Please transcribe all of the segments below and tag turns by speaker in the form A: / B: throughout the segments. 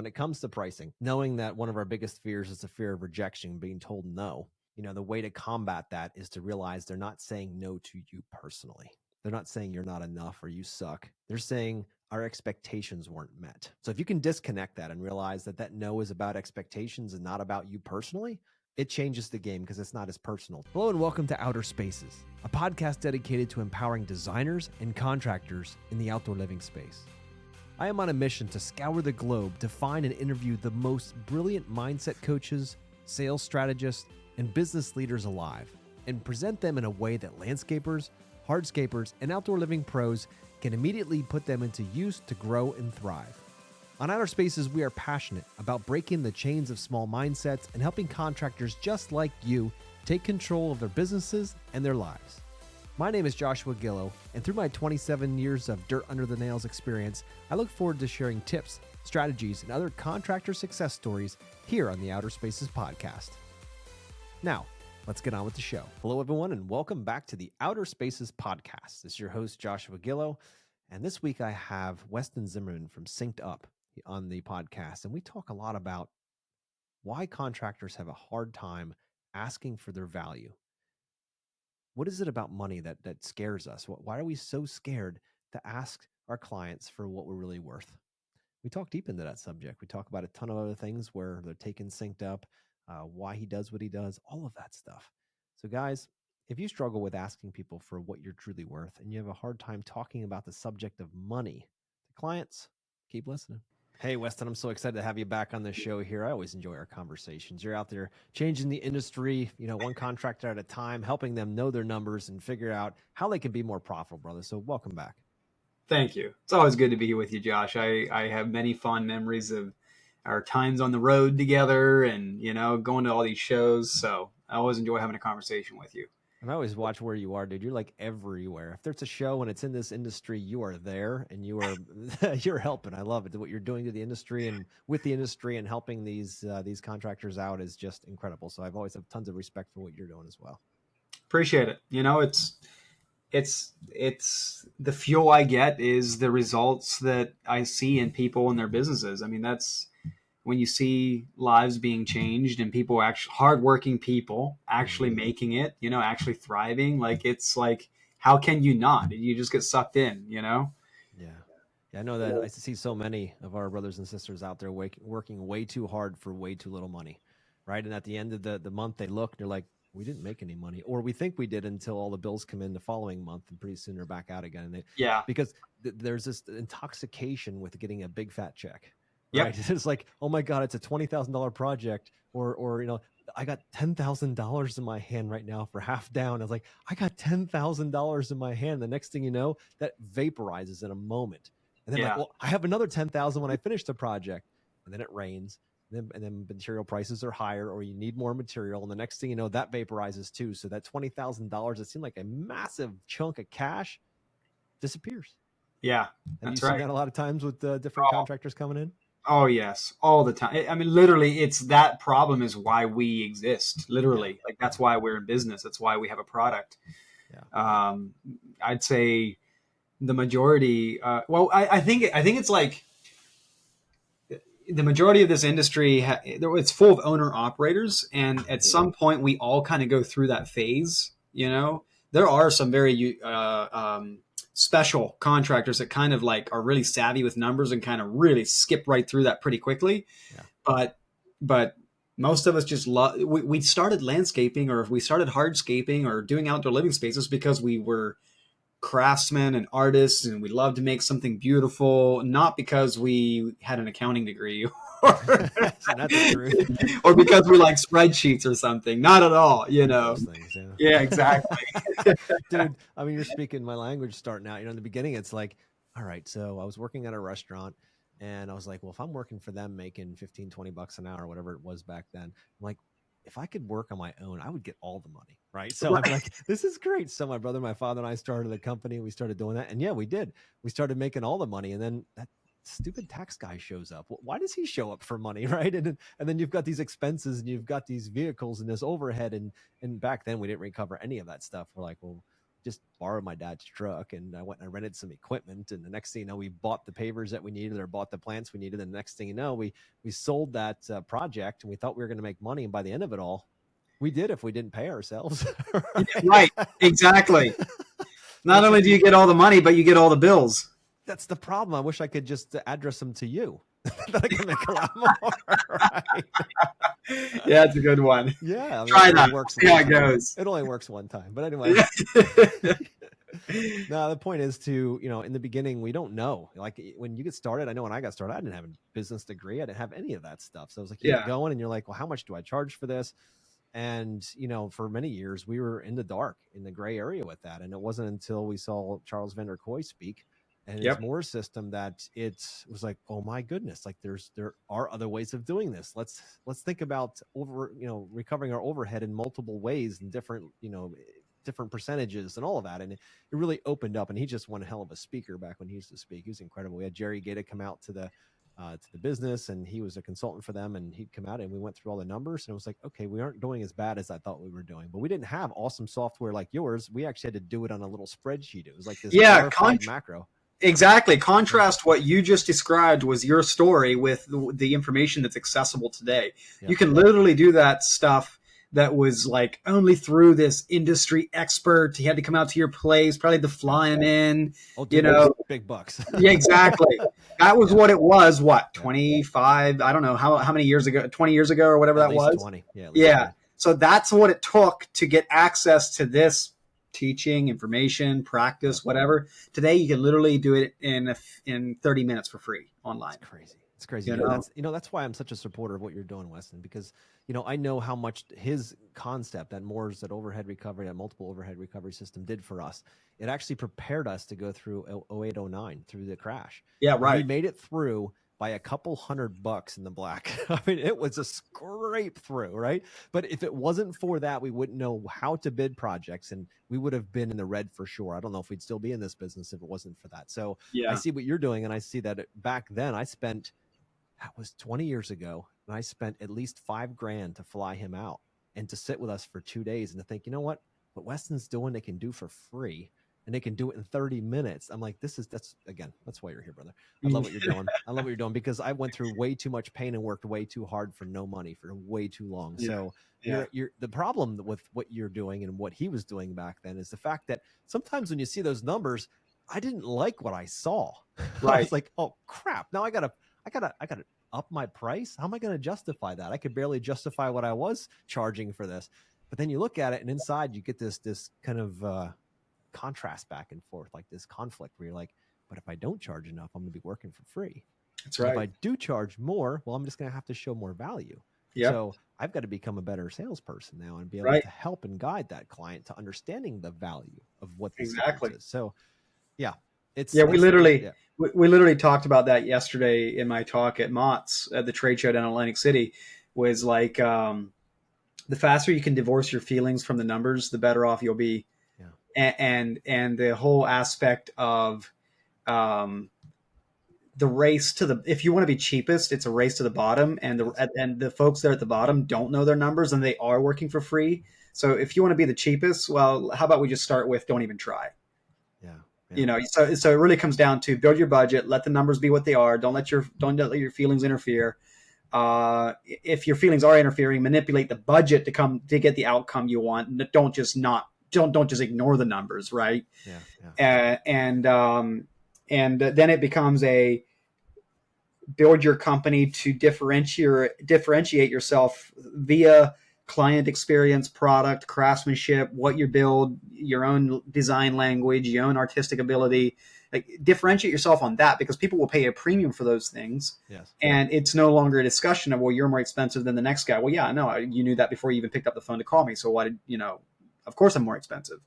A: when it comes to pricing, knowing that one of our biggest fears is the fear of rejection, being told no. The way to combat that is to realize they're not saying no to you personally. They're not saying you're not enough or you suck. They're saying our expectations weren't met. So if you can disconnect that and realize that no is about expectations and not about you personally, it changes the game because it's not as personal. Hello and welcome to Outer Spaces, a podcast dedicated to empowering designers and contractors in the outdoor living space. I am on a mission to scour the globe to find and interview the most brilliant mindset coaches, sales strategists, and business leaders alive, and present them in a way that landscapers, hardscapers, and outdoor living pros can immediately put them into use to grow and thrive. On Outer Spaces, we are passionate about breaking the chains of small mindsets and helping contractors just like you take control of their businesses and their lives. My name is Joshua Gillow, and through my 27 years of dirt under the nails experience, I look forward to sharing tips, strategies, and other contractor success stories here on the Outer Spaces podcast. Now, let's get on with the show. Hello, everyone, and welcome back to the Outer Spaces podcast. This is your host, Joshua Gillow, and this week I have Weston Zimmerman from Synced Up on the podcast, and we talk a lot about why contractors have a hard time asking for their value. What is it about money that scares us? Why are we so scared to ask our clients for what we're really worth? We talk deep into that subject. We talk about a ton of other things where they're taking Synced Up, why he does what he does, all of that stuff. So guys, if you struggle with asking people for what you're truly worth and you have a hard time talking about the subject of money to clients, keep listening. Hey, Weston, I'm so excited to have you back on the show here. I always enjoy our conversations. You're out there changing the industry, one contractor at a time, helping them know their numbers and figure out how they can be more profitable, brother. So welcome back.
B: Thank you. It's always good to be here with you, Josh. I have many fond memories of our times on the road together and, going to all these shows. So I always enjoy having a conversation with you.
A: And I always watch where you are, dude. You're like everywhere. If there's a show and it's in this industry, you are there and you are you're helping. I love it. What you're doing to the industry and with the industry and helping these contractors out is just incredible. So I've always have tons of respect for what you're doing as well.
B: Appreciate it. It's the fuel I get is the results that I see in people and their businesses. I mean, that's when you see lives being changed and people actually hardworking people actually making it, actually thriving. It's like, how can you not? You just get sucked in,
A: Yeah. I know that I see so many of our brothers and sisters out there working way too hard for way too little money. Right. And at the end of the month, they look and they're like, we didn't make any money, or we think we did until all the bills come in the following month, and pretty soon they're back out again. And because there's this intoxication with getting a big fat check, right? Yep. It's like, oh my God, it's a $20,000 project, or I got $10,000 in my hand right now for half down. I was like, I got $10,000 in my hand. The next thing you know, that vaporizes in a moment, and then I have another 10,000 when I finish the project, and then it rains. And then material prices are higher, or you need more material. And the next thing you know, that vaporizes too. So that $20,000, it seemed like a massive chunk of cash, disappears.
B: Yeah,
A: have you seen that a lot of times with different contractors coming in?
B: Oh, yes, all the time. I mean, literally, it's that problem is why we exist. Literally, that's why we're in business. That's why we have a product. Yeah. I'd say the majority. I think it's like, the majority of this industry, it's full of owner operators. And at some point we all kind of go through that phase. There are some very special contractors that kind of like are really savvy with numbers and kind of really skip right through that pretty quickly. Yeah. But most of us just we started landscaping, or if we started hardscaping or doing outdoor living spaces because we were craftsmen and artists and we love to make something beautiful, not because we had an accounting degree or because we like spreadsheets or something. Not at all,
A: Those things,
B: yeah, exactly.
A: Dude, I mean, you're speaking my language starting out. In the beginning, it's like, all right, so I was working at a restaurant and I was like, well, if I'm working for them making $15-20 an hour, whatever it was back then, I'm like, if I could work on my own, I would get all the money, right? So I'm like, this is great. So my brother, my father, and I started a company. We started doing that. And yeah, we did. We started making all the money. And then that stupid tax guy shows up. Why does he show up for money, right? And then you've got these expenses and you've got these vehicles and this overhead. And back then we didn't recover any of that stuff. We're like, well, just borrowed my dad's truck, and I went and I rented some equipment. And the next thing you know, we bought the pavers that we needed, or bought the plants we needed. And the next thing you know, we sold that project, and we thought we were going to make money. And by the end of it all, we did if we didn't pay ourselves.
B: Right. Exactly. Not only do you get all the money, but you get all the bills.
A: That's the problem. I wish I could just address them to you. That I can make a lot more. Right?
B: Yeah, it's a good one.
A: Yeah, I mean,
B: try that.
A: Works.
B: See how it goes.
A: It only works one time, but anyway. No, the point is to, in the beginning, we don't know. Like when you get started, I know when I got started, I didn't have a business degree. I didn't have any of that stuff. So I was like, you get going, and you're like, well, how much do I charge for this? And, for many years, we were in the dark, in the gray area with that. And it wasn't until we saw Charles Vander Kooi speak and his Moore system that it was like, oh my goodness, like there are other ways of doing this. Let's think about recovering our overhead in multiple ways and different percentages and all of that. And it really opened up, and he just one hell of a speaker back when he used to speak. He was incredible. We had Jerry Gaeta come out to the business, and he was a consultant for them, and he'd come out and we went through all the numbers, and it was like, okay, we aren't doing as bad as I thought we were doing, but we didn't have awesome software like yours. We actually had to do it on a little spreadsheet. It was like this macro.
B: Exactly. Contrast what you just described was your story with the information that's accessible today. Yeah. You can literally do that stuff that was like only through this industry expert. He had to come out to your place, probably to fly him in,
A: big bucks.
B: Yeah, exactly. That was what it was. What, 25? I don't know how many years ago, 20 years ago or whatever that was.
A: 20.
B: Yeah. 20. So that's what it took to get access to this teaching, information, practice, whatever. Today, you can literally do it in 30 minutes for free online.
A: It's crazy. It's crazy. That's why I'm such a supporter of what you're doing, Weston, because, I know how much his concept, that Moore's, that overhead recovery, that multiple overhead recovery system did for us. It actually prepared us to go through 08, 09, through the crash.
B: Yeah, right.
A: We made it through by a couple $100 in the black. I mean, it was a scrape through, right? But if it wasn't for that, we wouldn't know how to bid projects, and we would have been in the red for sure. I don't know if we'd still be in this business if it wasn't for that. So I see what you're doing, and I see that back then that was 20 years ago, and I spent at least $5,000 to fly him out and to sit with us for 2 days and to think, what Weston's doing, they can do for free. And they can do it in 30 minutes. I'm like, that's why you're here, brother. I love what you're doing. I love what you're doing, because I went through way too much pain and worked way too hard for no money for way too long. Yeah. So you're the problem with what you're doing and what he was doing back then is the fact that sometimes when you see those numbers, I didn't like what I saw. Right. I was like, oh crap. Now I gotta up my price. How am I going to justify that? I could barely justify what I was charging for this. But then you look at it, and inside you get this kind of contrast back and forth, like this conflict where you're like, but if I don't charge enough, I'm going to be working for free.
B: That's right.
A: If I do charge more, well, I'm just going to have to show more value. Yep. So I've got to become a better salesperson now and be able to help and guide that client to understanding the value of what this is. So we literally talked about that yesterday in my talk at Mott's at the trade show down in Atlantic City. Was like the faster you can divorce your feelings from the numbers, the better off you'll be. And the whole aspect of the race to if you want to be cheapest, it's a race to the bottom, and the folks there at the bottom don't know their numbers, and they are working for free. So if you want to be the cheapest, well, how about we just start with don't even try. Yeah. So it really comes down to build your budget, let the numbers be what they are. Don't let your feelings interfere. If your feelings are interfering, manipulate the budget to get the outcome you want. Don't just ignore the numbers, right? Yeah. And then it becomes a build your company to differentiate yourself via client experience, product, craftsmanship, what you build, your own design language, your own artistic ability. Like, differentiate yourself on that, because people will pay a premium for those things. Yes. And it's no longer a discussion of, well, you're more expensive than the next guy. Well, yeah, no, you knew that before you even picked up the phone to call me. So why did, of course I'm more expensive.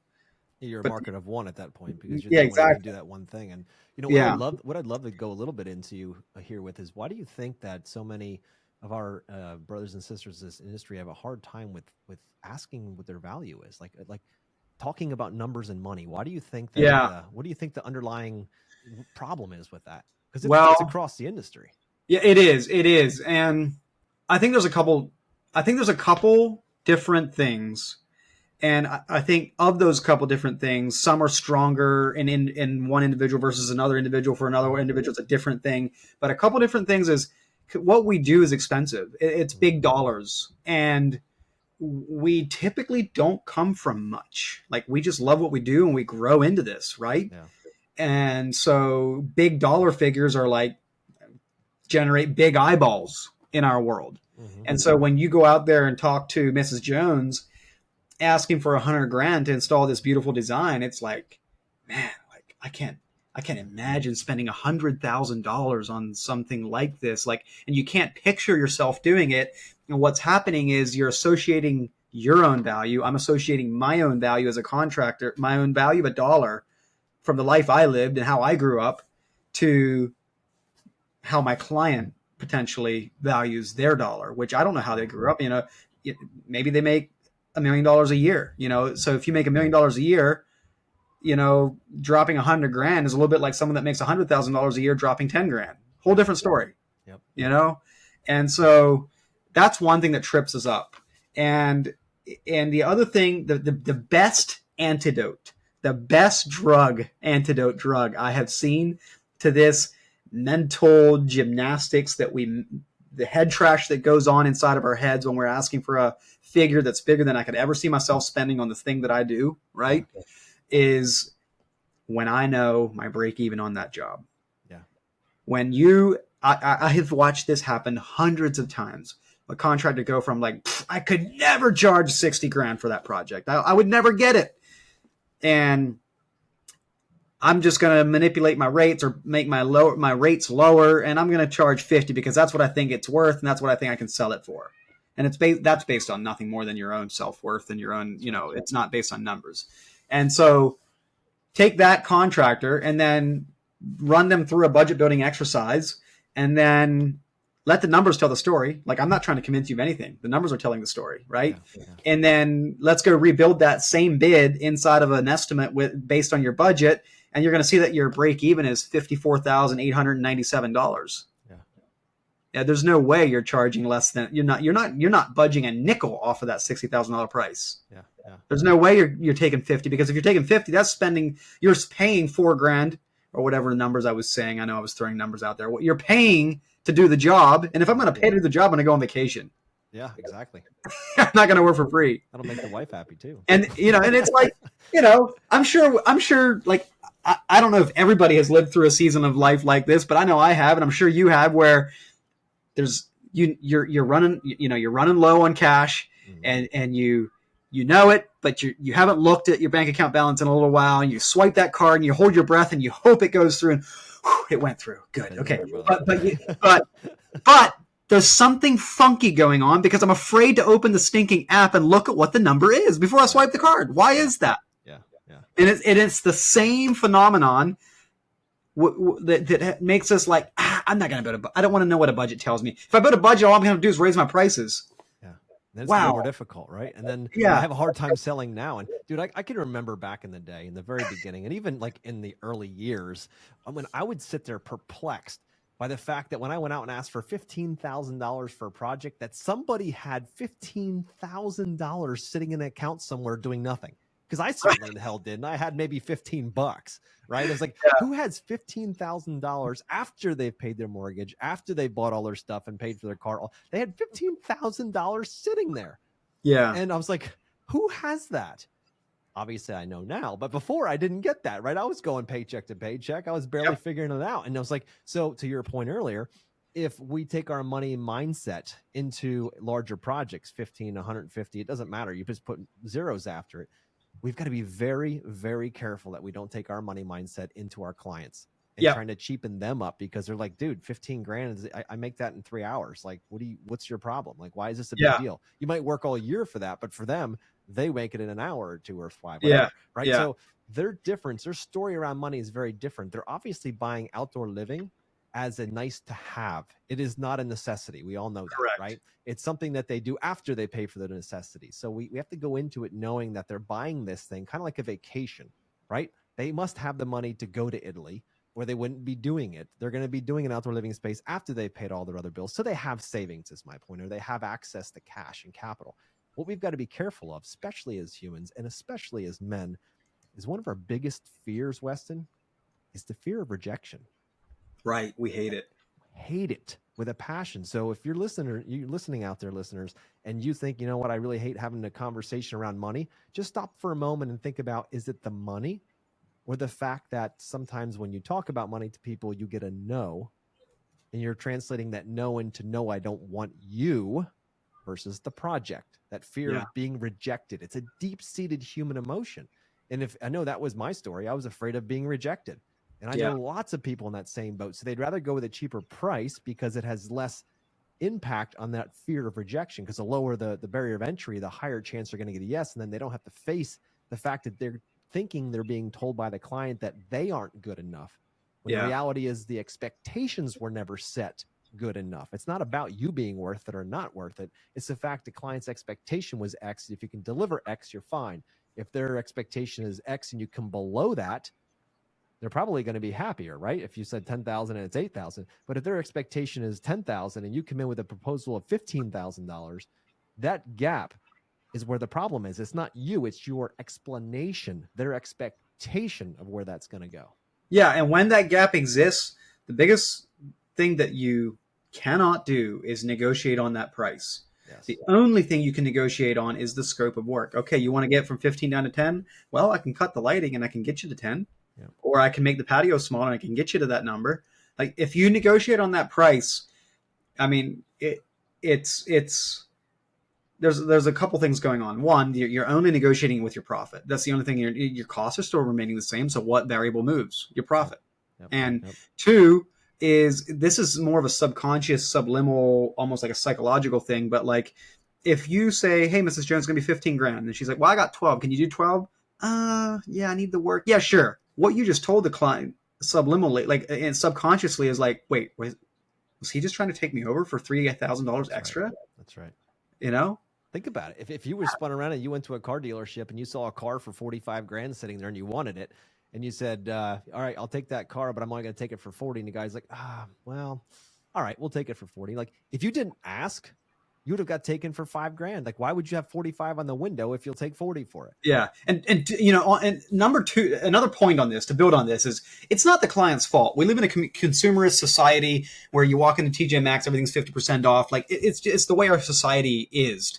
A: You're a market of one at that point, because you're the one who can do that one thing. And what I'd love to go a little bit into here with is, why do you think that so many of our brothers and sisters in this industry have a hard time with asking what their value is? Like talking about numbers and money. Why do you think that? What do you think the underlying problem is with that? Because it's across the industry.
B: Yeah, it is, and I think there's a couple different things And I think of those couple different things, some are stronger in one individual versus another individual. For another individual, it's a different thing. But a couple different things is what we do is expensive. It's big dollars. And we typically don't come from much. Like we just love what we do and we grow into this, right?
A: Yeah.
B: And so big dollar figures are like generate big eyeballs in our world.
A: Mm-hmm.
B: And so when you go out there and talk to Mrs. Jones asking for $100,000 to install this beautiful design, it's like, man, like I can't imagine spending $100,000 on something like this. Like, and you can't picture yourself doing it. And what's happening is you're associating your own value. I'm associating my own value as a contractor, my own value of $1 from the life I lived and how I grew up to how my client potentially values their dollar, which I don't know how they grew up. Maybe they make $1 million a year, so if you make $1 million a year, dropping $100,000 is a little bit like someone that makes $100,000 a year dropping $10,000. Whole different story.
A: Yep.
B: And so that's one thing that trips us up. And the other thing, the best antidote, the best antidote drug I have seen to this mental gymnastics the head trash that goes on inside of our heads when we're asking for a figure that's bigger than I could ever see myself spending on the thing that I do, right? Is when I know my break even on that job.
A: Yeah.
B: When I have watched this happen hundreds of times. A contractor go from like, I could never charge $60,000 for that project. I would never get it. And I'm just going to manipulate my rates or make my rates lower. And I'm going to charge 50 because that's what I think it's worth. And that's what I think I can sell it for. And that's based on nothing more than your own self-worth and your own, it's not based on numbers. And so take that contractor and then run them through a budget building exercise and then let the numbers tell the story. Like, I'm not trying to convince you of anything. The numbers are telling the story, right? Yeah. And then let's go rebuild that same bid inside of an estimate based on your budget. And you're going to see that your break even is $54,897. Yeah, there's no way you're charging less than you're not budging a nickel off of that $60,000 price.
A: Yeah.
B: There's no way you're taking 50, because if you're taking 50, you're paying $4,000 or whatever numbers I was saying. I know I was throwing numbers out there. What you're paying to do the job, and if I'm going to pay to do the job, I'm going to go on vacation.
A: Yeah, exactly.
B: I'm not going to work for free.
A: That'll make the wife happy too.
B: And and it's like, I'm sure like I don't know if everybody has lived through a season of life like this, but I know I have, and I'm sure you have, where you're running low on cash, and you know it, but you haven't looked at your bank account balance in a little while, and you swipe that card and you hold your breath and you hope it goes through, and it went through. Good. Okay. But there's something funky going on because I'm afraid to open the stinking app and look at what the number is before I swipe the card. Why is that?
A: Yeah.
B: And it's the same phenomenon that makes us like, I'm not going to build I don't want to know what a budget tells me. If I build a budget, all I'm going to do is raise my prices.
A: Yeah. Then it's more difficult, right? And then I have a hard time selling now. And dude, I can remember back in the day, in the very beginning, and even like in the early years, when I would sit there perplexed by the fact that when I went out and asked for $15,000 for a project, that somebody had $15,000 sitting in an account somewhere doing nothing. Because I certainly the hell didn't. I had maybe $15, right? It's like, who has $15,000 after they've paid their mortgage, after they bought all their stuff and paid for their car? They had $15,000 sitting there.
B: Yeah.
A: And I was like, who has that? Obviously, I know now, but before I didn't get that, right? I was going paycheck to paycheck. I was barely figuring it out. And I was like, so to your point earlier, if we take our money mindset into larger projects, 15, 150, it doesn't matter. You just put zeros after it. We've got to be very, very careful that we don't take our money mindset into our clients and trying to cheapen them up, because they're like, dude, $15,000, I make that in 3 hours. Like, what's your problem? Like, why is this a big deal? You might work all year for that, but for them, they make it in an hour or 2 or 5. Whatever, right?
B: Yeah.
A: So their difference, their story around money is very different. They're obviously buying outdoor living as a nice to have. It is not a necessity. We all know that,
B: Correct.
A: right? It's something that they do after they pay for the necessity. So we have to go into it knowing that they're buying this thing kind of like a vacation, right? They must have the money to go to Italy, or they wouldn't be doing it. They're going to be doing an outdoor living space after they've paid all their other bills. So they have savings, is my point, or they have access to cash and capital. what we've got to be careful of, especially as humans and especially as men, is one of our biggest fears, Weston, is the fear of rejection.
B: Right. We hate it.
A: Hate it with a passion. So if you're listening out there, listeners, and you think, you know what, I really hate having a conversation around money, just stop for a moment and think about, is it the money or the fact that sometimes when you talk about money to people, you get a no, and you're translating that no into no, I don't want you, versus the project, that fear of being rejected. It's a deep-seated human emotion. And if I know that was my story, I was afraid of being rejected. And I know lots of people in that same boat. So they'd rather go with a cheaper price because it has less impact on that fear of rejection, because the lower the barrier of entry, the higher chance they're going to get a yes. And then they don't have to face the fact that they're thinking they're being told by the client that they aren't good enough. When the reality is the expectations were never set good enough. It's not about you being worth it or not worth it. It's the fact the client's expectation was X. If you can deliver X, you're fine. If their expectation is X and you come below that, they're probably going to be happier, right? If you said 10,000 and it's 8,000, but if their expectation is 10,000 and you come in with a proposal of $15,000, that gap is where the problem is. It's not you, it's your explanation, their expectation of where that's going to go.
B: Yeah. And when that gap exists, the biggest thing that you cannot do is negotiate on that price. Yes. The only thing you can negotiate on is the scope of work. Okay, you want to get from 15 down to 10? Well, I can cut the lighting and I can get you to 10. Yeah. Or I can make the patio smaller and I can get you to that number. Like, if you negotiate on that price, I mean, it's there's a couple things going on. One, you're only negotiating with your profit. That's the only thing. Your costs are still remaining the same. So what variable moves? Your profit. Yep. And two is, this is more of a subconscious, subliminal, almost like a psychological thing. But like, if you say, hey, Mrs. Jones, it's going to be 15 grand. And she's like, well, I got 12. Can you do 12? Yeah, I need the work. Yeah, sure. What you just told the client subliminally, like, and subconsciously, is like, wait, was he just trying to take me over for $3,000 extra?
A: Right. That's right.
B: You know?
A: Think about it. If you were spun around and you went to a car dealership and you saw a car for 45 grand sitting there and you wanted it, and you said, all right, I'll take that car, but I'm only going to take it for 40. And the guy's like, well, all right, we'll take it for 40. Like, if you didn't ask, you would have got taken for $5 grand. Like, why would you have 45 on the window if you'll take 40 for it?
B: Yeah. And you know, and number two, another point on this, to build on this, is it's not the client's fault. We live in a consumerist society where you walk into TJ Maxx, everything's 50% off. Like, it's the way our society is.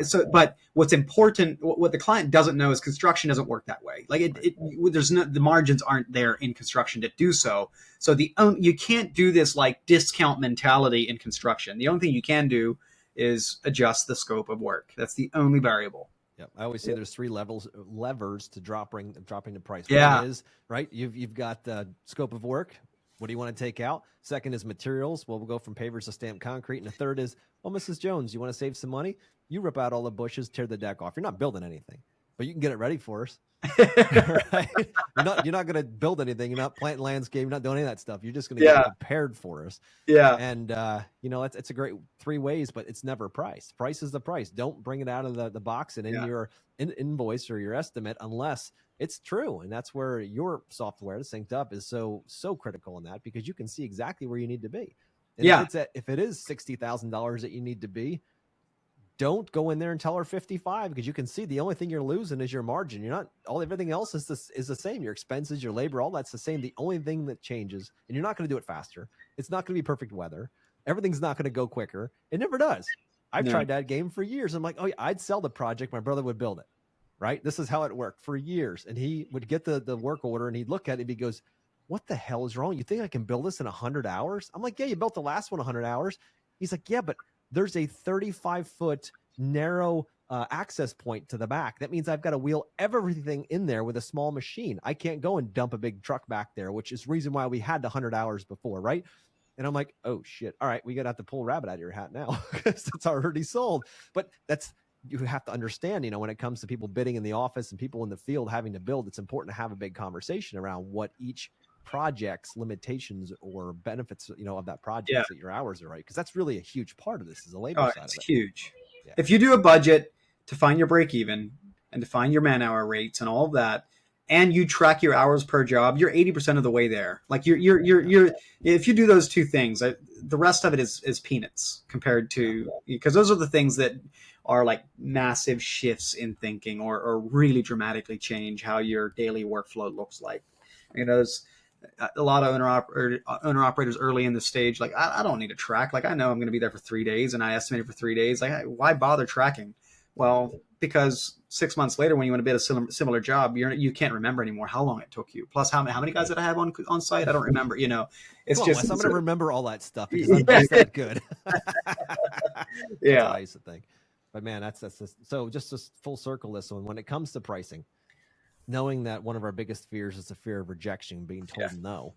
B: So, but what's important, what the client doesn't know, is construction doesn't work that way. Like, there's no, the margins aren't there in construction to do so. So you can't do this like discount mentality in construction. The only thing you can do is adjust the scope of work. That's the only variable.
A: Yeah, I always say there's three levers to dropping the price.
B: Yeah.
A: One is, right, you've got the scope of work. What do you want to take out? Second is materials. Well, we'll go from pavers to stamped concrete. And the third is, well, Mrs. Jones, you want to save some money? You rip out all the bushes, tear the deck off. You're not building anything, but you can get it ready for us. Right? You're not going to build anything. You're not planting landscape. You're not doing any of that stuff. You're just going to get it prepared for us.
B: Yeah.
A: And, you know, it's a great three ways, but it's never price. Price is the price. Don't bring it out of the box and in your invoice or your estimate unless it's true. And that's where your software synced up is so critical in that, because you can see exactly where you need to be. And if it is $60,000 that you need to be, don't go in there and tell her 55, because you can see the only thing you're losing is your margin. You're not, everything else is the same. Your expenses, your labor, all that's the same. The only thing that changes, and you're not going to do it faster. It's not going to be perfect weather. Everything's not going to go quicker. It never does. I've tried that game for years. I'm like, oh yeah, I'd sell the project. My brother would build it. Right. This is how it worked for years. And he would get the work order and he'd look at it and he goes, what the hell is wrong? You think I can build this in 100 hours? I'm like, yeah, you built the last one 100 hours. He's like, yeah, but there's a 35-foot narrow access point to the back. That means I've got to wheel everything in there with a small machine. I can't go and dump a big truck back there, which is the reason why we had the 100 hours before, right? And I'm like, oh shit. All right, we gotta have to pull a rabbit out of your hat now because it's already sold. But you have to understand, you know, when it comes to people bidding in the office and people in the field having to build, it's important to have a big conversation around what each project's limitations or benefits, you know, of that project, that your hours are right. Because that's really a huge part of this, is the labor side of it.
B: It's huge. Yeah. If you do a budget to find your break even and to find your man hour rates and all of that, and you track your hours per job, you're 80% of the way there. Like you're if you do those two things, the rest of it is peanuts compared to, because those are the things that are like massive shifts in thinking, or really dramatically change how your daily workflow looks like. There's a lot of owner operators early in the stage, like, I don't need to track. Like, I know I'm going to be there for 3 days, and I estimated for 3 days. Like, why bother tracking? Well, because 6 months later, when you want to bid a similar job, you can't remember anymore how long it took you. Plus, how many guys did I have on site? I don't remember. It's
A: Come on,
B: just
A: Wes, I'm going to remember all that stuff because I'm
B: yeah,
A: just that good. That's what
B: yeah,
A: I used to think. But man, that's just, so just to full circle this one. When it comes to pricing, knowing that one of our biggest fears is the fear of rejection, being told no.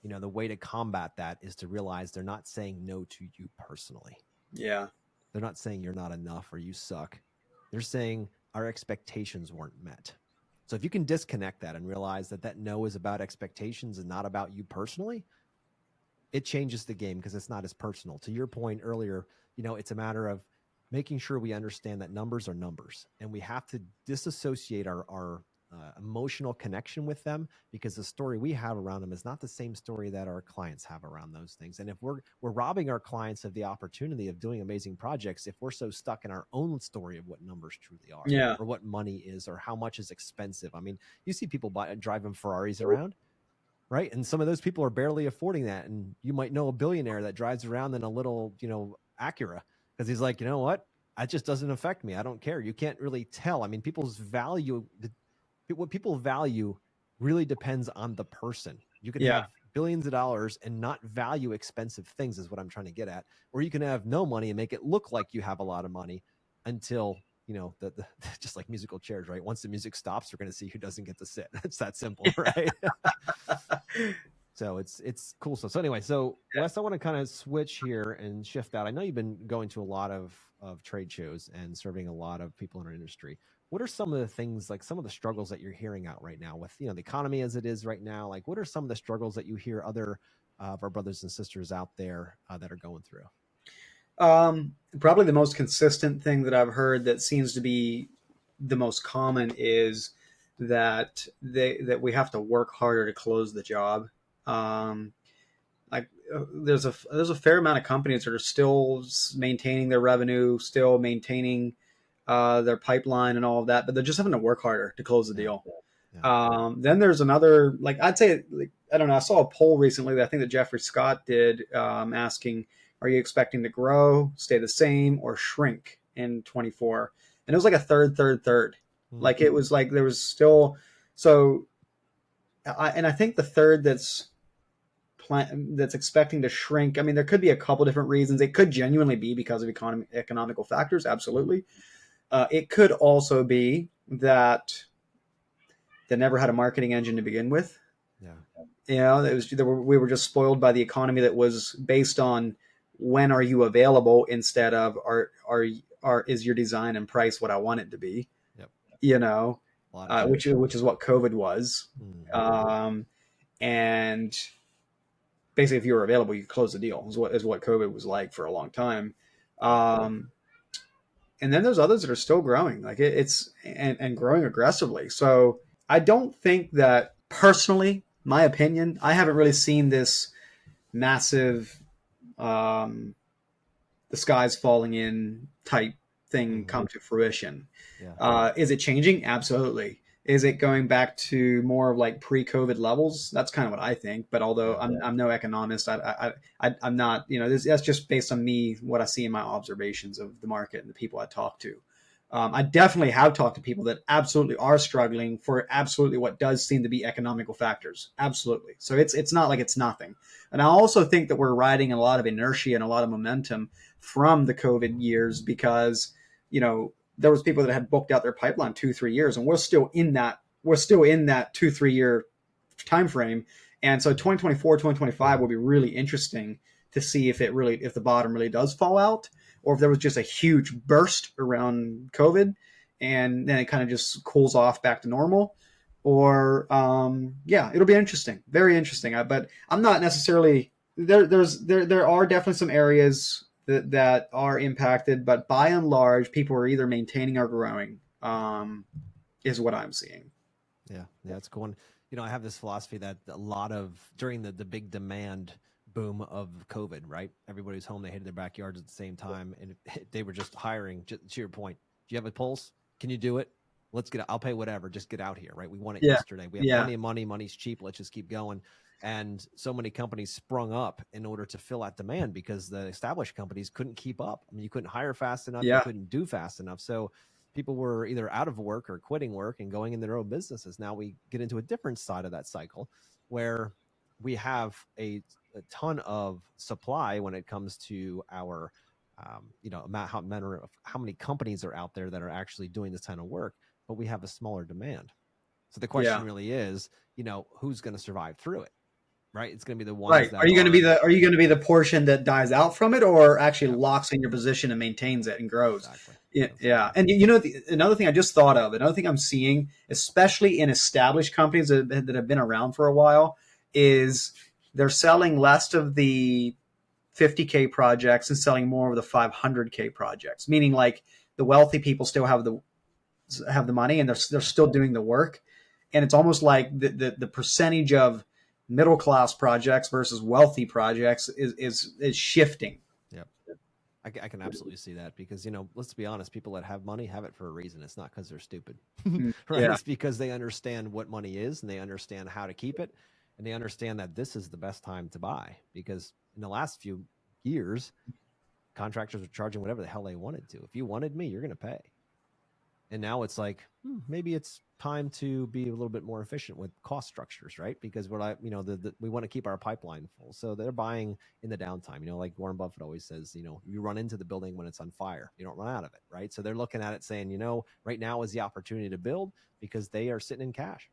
A: The way to combat that is to realize they're not saying no to you personally.
B: yeah.
A: They're not saying you're not enough or you suck. They're saying our expectations weren't met. So if you can disconnect that and realize that no is about expectations and not about you personally, it changes the game because it's not as personal. To your point earlier, it's a matter of making sure we understand that numbers are numbers, and we have to disassociate our emotional connection with them, because the story we have around them is not the same story that our clients have around those things. And if we're robbing our clients of the opportunity of doing amazing projects, if we're so stuck in our own story of what numbers truly are,
B: Yeah.
A: or what money is, or how much is expensive. I mean, you see people driving Ferraris around, right? And some of those people are barely affording that. And you might know a billionaire that drives around in a little, Acura, because he's like, you know what? That just doesn't affect me. I don't care. You can't really tell. I mean, people's value, what people value really depends on the person. You can
B: Yeah.
A: have billions of dollars and not value expensive things, is what I'm trying to get at. Or you can have no money and make it look like you have a lot of money until, the just like musical chairs, right? Once the music stops, we're going to see who doesn't get to sit. It's that simple, right? So it's cool stuff. So anyway, Wes, I want to kind of switch here and shift out. I know you've been going to a lot of trade shows and serving a lot of people in our industry. What are some of the things, like some of the struggles that you're hearing out right now with the economy as it is right now? Like, what are some of the struggles that you hear other of our brothers and sisters out there that are going through?
B: Probably the most consistent thing that I've heard that seems to be the most common is that we have to work harder to close the job. Like there's a fair amount of companies that are still maintaining their revenue, still maintaining their pipeline and all of that, but they're just having to work harder to close the deal. Yeah. Then there's another, like, I'd say, like, I don't know. I saw a poll recently that I think that Jeffrey Scott did, asking, are you expecting to grow, stay the same, or shrink in 24? And it was like a third. Mm-hmm. Like it was like there was still, so, and I think the third that's expecting to shrink. I mean, there could be a couple different reasons. It could genuinely be because of economical factors. Absolutely. It could also be that they never had a marketing engine to begin with. Yeah. We were just spoiled by the economy that was based on when are you available instead of is your design and price what I want it to be. Yep. Which is what COVID was. Mm-hmm. And basically, if you were available, you could close the deal. Is what COVID was like for a long time. And then there's others that are still growing, like it's growing aggressively. So I don't think that, personally, my opinion, I haven't really seen this massive, the sky's falling in type thing come to fruition. Yeah. Is it changing? Absolutely. Is it going back to more of like pre-COVID levels? That's kind of what I think. But although I'm no economist, I'm not. That's just based on me, what I see in my observations of the market and the people I talk to. I definitely have talked to people that absolutely are struggling for absolutely what does seem to be economical factors. Absolutely. So it's not like it's nothing. And I also think that we're riding a lot of inertia and a lot of momentum from the COVID years, because there was people that had booked out their pipeline 2-3 years, and we're still in that 2-3 year time frame. And so 2024, 2025 will be really interesting to see if the bottom really does fall out, or if there was just a huge burst around COVID and then it kind of just cools off back to normal. Or it'll be interesting, very interesting. But I'm not necessarily there. There are definitely some areas that are impacted, but by and large, people are either maintaining or growing, is what I'm seeing.
A: Yeah, it's cool. And, I have this philosophy that a lot of during the big demand boom of COVID, right? Everybody was home, they hated their backyards at the same time, and they were just hiring. Just to your point, do you have a pulse? Can you do it? Let's get. I'll pay whatever. Just get out here, right? We want it
B: Yeah.
A: yesterday. We have
B: Yeah.
A: plenty of money. Money's cheap. Let's just keep going. And so many companies sprung up in order to fill that demand because the established companies couldn't keep up. I mean, you couldn't hire fast enough. You
B: Yeah.
A: couldn't do fast enough. So people were either out of work or quitting work and going in their own businesses. Now we get into a different side of that cycle where we have a ton of supply when it comes to our how many companies are out there that are actually doing this kind of work, but we have a smaller demand. So the question
B: Yeah.
A: really is, who's going to survive through it, right? It's going to be the ones
B: Right.
A: that
B: Are you going to be
A: are
B: the portion that dies out from it, or actually
A: yeah,
B: locks in your position and maintains it and grows?
A: exactly.
B: Yeah.
A: That's
B: Yeah.
A: exactly.
B: And another thing I just thought of, another thing I'm seeing, especially in established companies that have been around for a while, is they're selling less of the 50K projects and selling more of the 500K projects. Meaning, like, the wealthy people still have the money and they're still doing the work, and it's almost like the percentage of middle class projects versus wealthy projects is shifting.
A: Yep. I can absolutely see that because, let's be honest, people that have money have it for a reason. It's not because they're stupid, right?
B: Yeah.
A: It's because they understand what money is and they understand how to keep it. And they understand that this is the best time to buy because in the last few years, contractors were charging whatever the hell they wanted to. If you wanted me, you're going to pay. And now it's like, maybe it's time to be a little bit more efficient with cost structures, right? Because we're like, we want to keep our pipeline full. So they're buying in the downtime, like Warren Buffett always says, you run into the building when it's on fire, you don't run out of it, right? So they're looking at it saying, right now is the opportunity to build because they are sitting in cash.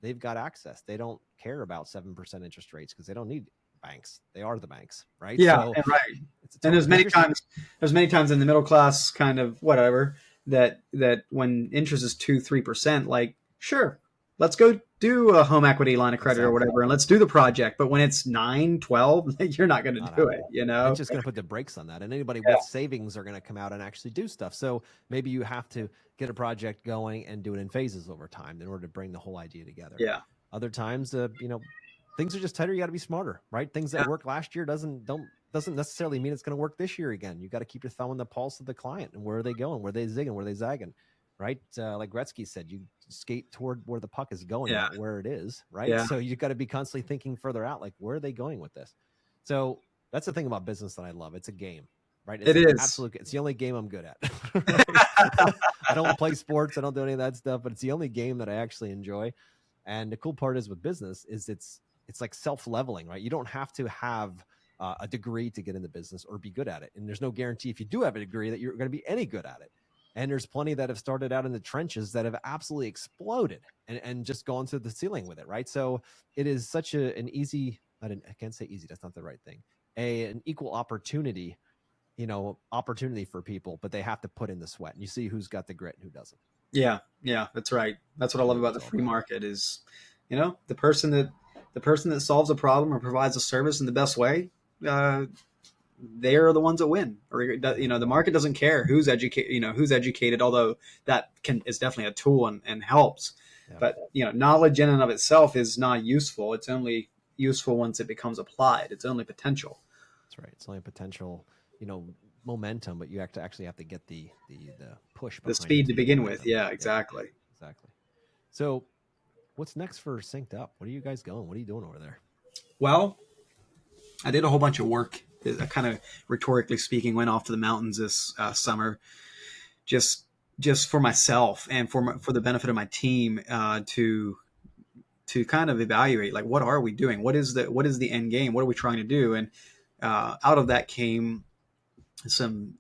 A: They've got access. They don't care about 7% interest rates because they don't need banks. They are the banks, right?
B: Yeah,
A: So
B: and right.
A: it's a
B: And
A: total because you're
B: there's many times in the middle class kind of whatever that when interest is 2-3%, like, sure, let's go do a home equity line of credit or
A: exactly
B: whatever, and let's do the project. But when it's 9-12, you're not going to
A: not
B: do it,
A: happening.
B: you
A: It's
B: know?
A: just going to put the brakes on that. And anybody
B: Yeah.
A: with savings are going to come out and actually do stuff. So maybe you have to get a project going and do it in phases over time in order to bring the whole idea together.
B: Yeah.
A: Other times, things are just tighter. You got to be smarter, right? Things that
B: Yeah.
A: worked last year doesn't necessarily mean it's going to work this year again. You got to keep your thumb on the pulse of the client and where are they going, where are they zigging, where are they zagging, right? Like Gretzky said, you skate toward where the puck is going,
B: Yeah.
A: not where it is, right?
B: Yeah.
A: So you got to be constantly thinking further out, like where are they going with this? So that's the thing about business that I love. It's a game, right? It's
B: It
A: an
B: is.
A: absolute. It's the only game I'm good at. Right? I don't play sports. I don't do any of that stuff, but it's the only game that I actually enjoy. And the cool part is with business is it's like self-leveling, right? You don't have to have a degree to get in the business or be good at it. And there's no guarantee if you do have a degree that you're going to be any good at it. And there's plenty that have started out in the trenches that have absolutely exploded and just gone to the ceiling with it, right? So it is such an easy, I can't say easy, that's not the right thing, an equal opportunity, opportunity for people, but they have to put in the sweat. And you see who's got the grit and who doesn't.
B: Yeah. Yeah. That's right. That's what I love
A: Really what
B: about
A: it's
B: the
A: all
B: free
A: about.
B: market is, the person that solves a problem or provides a service in the best way, they are the ones that win. Or the market doesn't care who's educated, although that is definitely a tool and helps.
A: Yeah.
B: But knowledge in and of itself is not useful. It's only useful once it becomes applied. It's only potential.
A: That's right. It's only potential, momentum, but you actually have to get the push
B: The
A: behind it
B: speed
A: to
B: to
A: get the
B: begin with.
A: momentum.
B: Yeah,
A: Yep.
B: exactly.
A: Exactly. So what's next for Synced Up? What are you guys going? What are you doing over there?
B: Well, I did a whole bunch of work. I kind of, rhetorically speaking, went off to the mountains this summer, just for myself and for the benefit of my team, to kind of evaluate, like, what are we doing? What is the end game? What are we trying to do? And out of that came some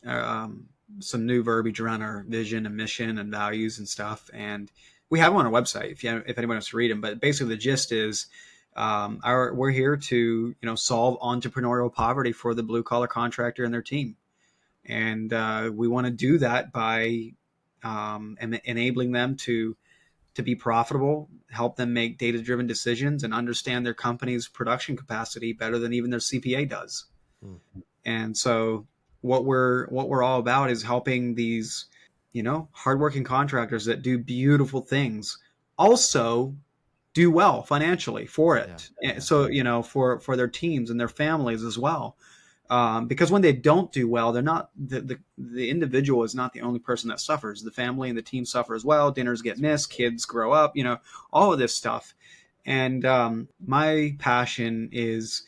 B: new verbiage around our vision and mission and values and stuff. And we have them on our website if anyone wants to read them. But basically, the gist is, we're here to solve entrepreneurial poverty for the blue collar contractor and their team, and we want to do that by enabling them to be profitable, help them make data driven decisions, and understand their company's production capacity better than even their CPA does.
A: Hmm.
B: And so what we're all about is helping these hardworking contractors that do beautiful things also do well financially for
A: Yeah.
B: it. And
A: Yeah.
B: so, for their teams and their families as well. Because when they don't do well, they're not the individual is not the only person that suffers. The family and the team suffer as well. Dinners get missed, kids grow up, all of this stuff. And my passion is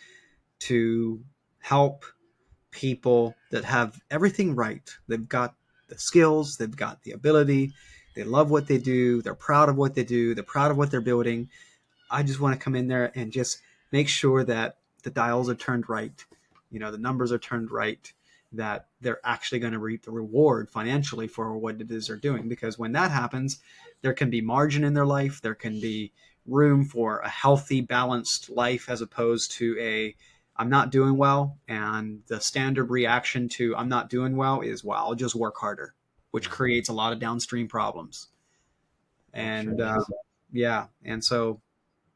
B: to help people that have everything right. They've got the skills, they've got the ability, they love what they do, they're proud of what they do, they're proud of what they're building. I just want to come in there and just make sure that the dials are turned right, the numbers are turned right, that they're actually going to reap the reward financially for what it is they're doing. Because when that happens, there can be margin in their life, there can be room for a healthy, balanced life, as opposed to a I'm not doing well. And the standard reaction to I'm not doing well is, well, I'll just work harder, which
A: Mm.
B: creates a lot of downstream problems.
A: Yeah, it sure
B: And
A: does.
B: yeah, and so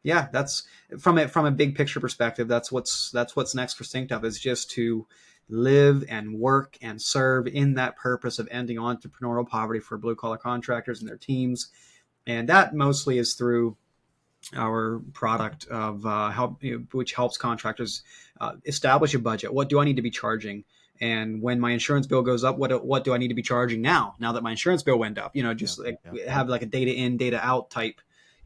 B: yeah, that's from a big picture perspective. That's what's next for Synced Up, is just to live and work and serve in that purpose of ending entrepreneurial poverty for blue collar contractors and their teams, and that mostly is through our product of help, which helps contractors establish a budget. What do I need to be charging? And when my insurance bill goes up, what do I need to be charging now? Now that my insurance bill went up,
A: Yeah.
B: just like
A: Yeah.
B: have like a data in, data out type.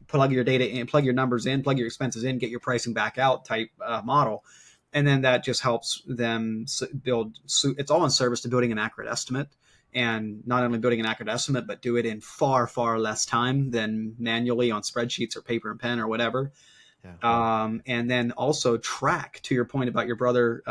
B: Plug your data in, plug your numbers in, plug your expenses in, get your pricing back out type model, and then that just helps them build. It's all in service to building an accurate estimate, and not only building an accurate estimate, but do it in far, far less time than manually on spreadsheets or paper and pen or whatever.
A: Yeah.
B: And then also track, to your point about your brother,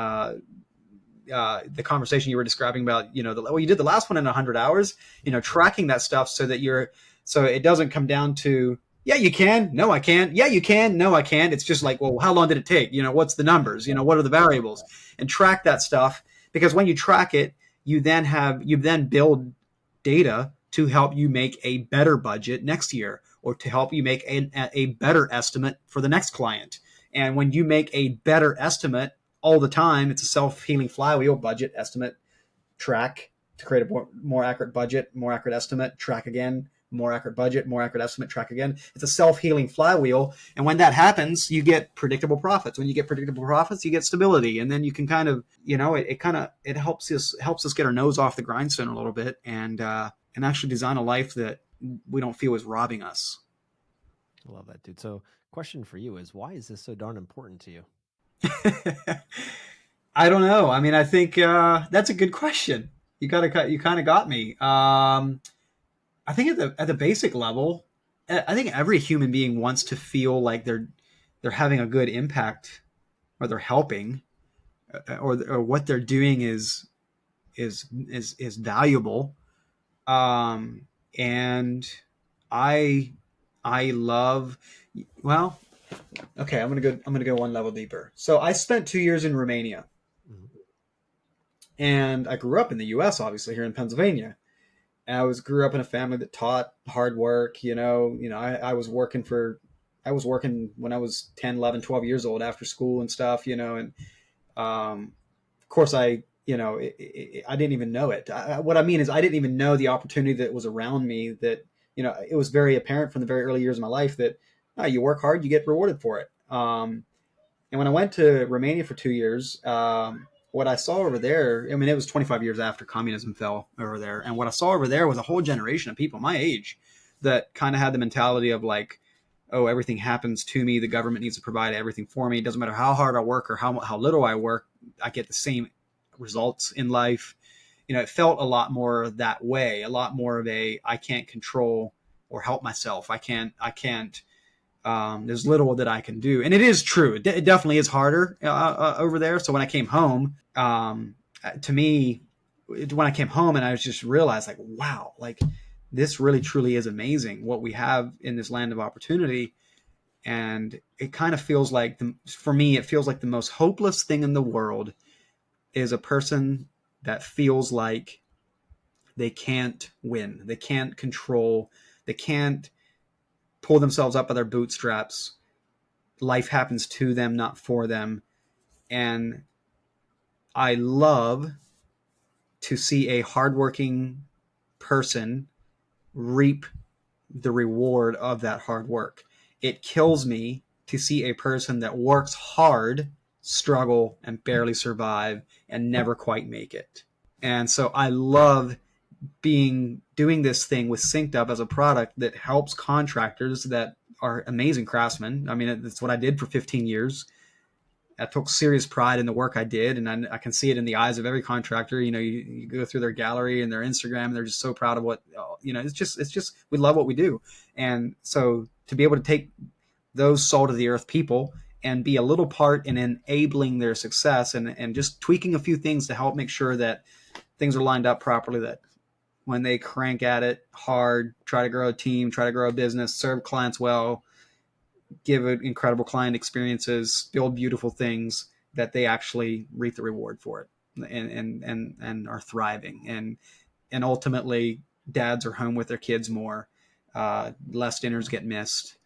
B: the conversation you were describing about, you did the last one in 100 hours, tracking that stuff so it doesn't come down to, yeah, you can, no, I can't, yeah, you can, no, I can't. It's just like, well, how long did it take? What's the numbers? What are the variables? And track that stuff, because when you track it, you then build data to help you make a better budget next year, or to help you make a better estimate for the next client. And when you make a better estimate all the time, it's a self-healing flywheel: budget, estimate, track to create a more accurate budget, more accurate estimate, track again, more accurate budget, more accurate estimate, track again. It's a self-healing flywheel. And when that happens, you get predictable profits. When you get predictable profits, you get stability. And then you can kind of, it helps us get our nose off the grindstone a little bit, and actually design a life that we don't feel is robbing us.
A: I love that, dude. So, question for you is, why is this so darn important to you?
B: I don't know. I mean, I think that's a good question. You kind of got me. I think at the basic level, I think every human being wants to feel like they're having a good impact, or they're helping, or what they're doing is valuable. And I I love, well, okay, I'm gonna go one level deeper. So I spent 2 years in Romania,
A: Mhm.
B: and I grew up in the U.S. obviously here in Pennsylvania. And I grew up in a family that taught hard work. I was working when I was 10, 11, 12 years old after school and stuff. And of course I didn't even know it. What I mean is, I didn't even know the opportunity that was around me. That it was very apparent from the very early years of my life that you work hard, you get rewarded for it. And when I went to Romania for 2 years, what I saw over there, I mean, it was 25 years after communism fell over there. And what I saw over there was a whole generation of people my age that kind of had the mentality of like, oh, everything happens to me. The government needs to provide everything for me. It doesn't matter how hard I work or how little I work, I get the same results in life. It felt a lot more that way, a lot more of a, I can't control or help myself. I can't there's little that I can do. And it is true. It definitely is harder over there. So when I came home, to me, when I came home and I was just realized like, wow, like this really truly is amazing what we have in this land of opportunity. And it kind of feels like, for me, it feels like the most hopeless thing in the world is a person that feels like they can't win, they can't control, they can't pull themselves up by their bootstraps. Life happens to them, not for them. And I love to see a hardworking person reap the reward of that hard work. It kills me to see a person that works hard struggle and barely survive and never quite make it. And so I love doing this thing with Synced Up as a product that helps contractors that are amazing craftsmen. I mean, that's what I did for 15 years. I took serious pride in the work I did, and I can see it in the eyes of every contractor. You go through their gallery and their Instagram, and they're just so proud of what, it's just we love what we do. And so to be able to take those salt of the earth people and be a little part in enabling their success, and just tweaking a few things to help make sure that things are lined up properly, that when they crank at it hard, try to grow a team, try to grow a business, serve clients well, give incredible client experiences, build beautiful things, that they actually reap the reward for it, and are thriving, and ultimately dads are home with their kids more, less dinners get missed,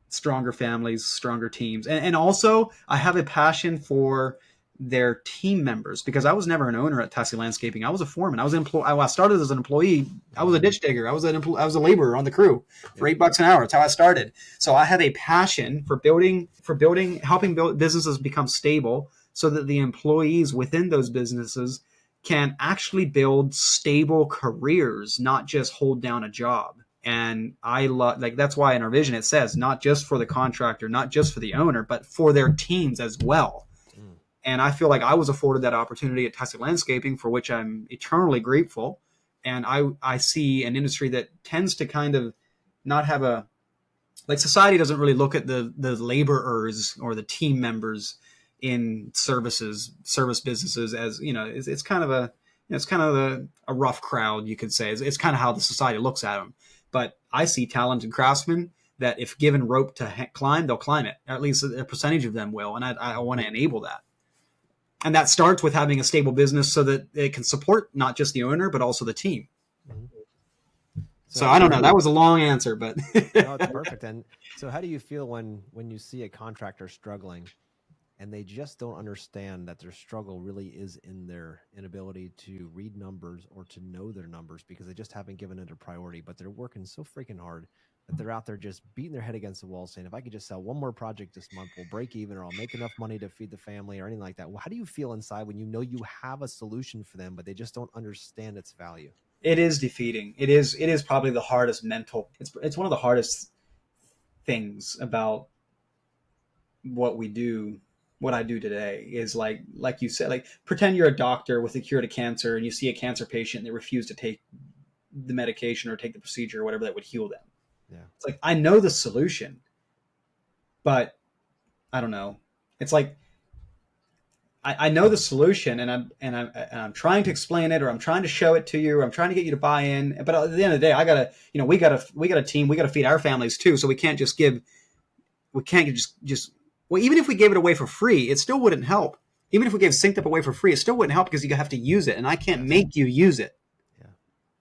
B: stronger families, stronger teams. And also I have a passion for their team members, because I was never an owner at Tassie Landscaping. I was a foreman. I started as an employee. I was a ditch digger. I was a laborer on the crew for $8 an hour. That's how I started. So I have a passion for helping build businesses become stable, so that the employees within those businesses can actually build stable careers, not just hold down a job. And I love, that's why in our vision it says not just for the contractor, not just for the owner, but for their teams as well. And I feel like I was afforded that opportunity at Tassie Landscaping, for which I'm eternally grateful. And I see an industry that tends to kind of not have society doesn't really look at the laborers or the team members in service businesses as, it's kind of a rough crowd, you could say. It's kind of how the society looks at them. But I see talented craftsmen that if given rope to climb, they'll climb it. Or at least a percentage of them will. And I want to enable that. And that starts with having a stable business, so that it can support not just the owner, but also the team. Mm-hmm. So I don't know. That was a long answer, but
A: no, it's perfect. And so how do you feel when you see a contractor struggling and they just don't understand that their struggle really is in their inability to read numbers or to know their numbers, because they just haven't given it a priority, but they're working so freaking hard that they're out there just beating their head against the wall saying, if I could just sell one more project this month, we'll break even, or I'll make enough money to feed the family, or anything like that. Well, how do you feel inside when you know you have a solution for them, but they just don't understand its value?
B: It is defeating. It is probably the hardest it's one of the hardest things about what I do today, is like you said, like, pretend you're a doctor with a cure to cancer, and you see a cancer patient and they refuse to take the medication or take the procedure or whatever that would heal them. Yeah. It's like, I know the solution, but I don't know. It's like, I know the solution, and I'm trying to explain it, or I'm trying to show it to you, or I'm trying to get you to buy in. But at the end of the day, we got a team, we got to feed our families too. So we can't just well, even if we gave it away for free, it still wouldn't help. Even if we gave Synced Up away for free, it still wouldn't help, because you have to use it, and I can't make you use it.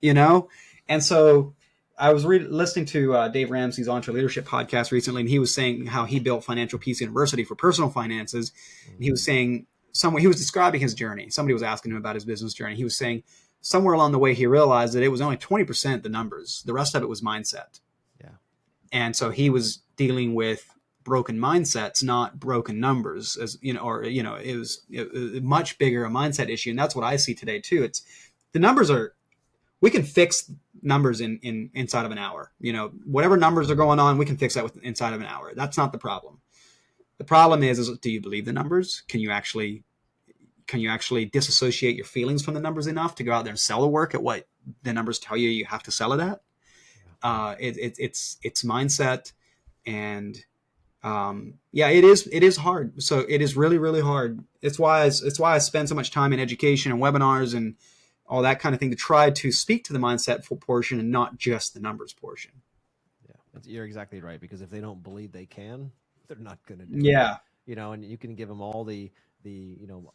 B: Yeah. And so I was listening to Dave Ramsey's EntreLeadership podcast recently, and he was saying how he built Financial Peace University for personal finances. And he was saying, he was describing his journey. Somebody was asking him about his business journey. He was saying somewhere along the way, he realized that it was only 20% the numbers. The rest of it was mindset. Yeah. And so he was dealing with broken mindsets, not broken numbers, it was much bigger a mindset issue. And that's what I see today too. It's the numbers we can fix numbers in inside of an hour. Whatever numbers are going on, we can fix that inside of an hour. That's not the problem. The problem is do you believe the numbers? Can you actually disassociate your feelings from the numbers enough to go out there and sell the work at what the numbers tell you have to sell it at? It's mindset. And it is hard. So it is really, really hard. It's why I spend so much time in education and webinars and all that kind of thing, to try to speak to the mindset portion and not just the numbers portion.
A: Yeah, you're exactly right, because if they don't believe they can, they're not going to do it. Yeah. And you can give them all the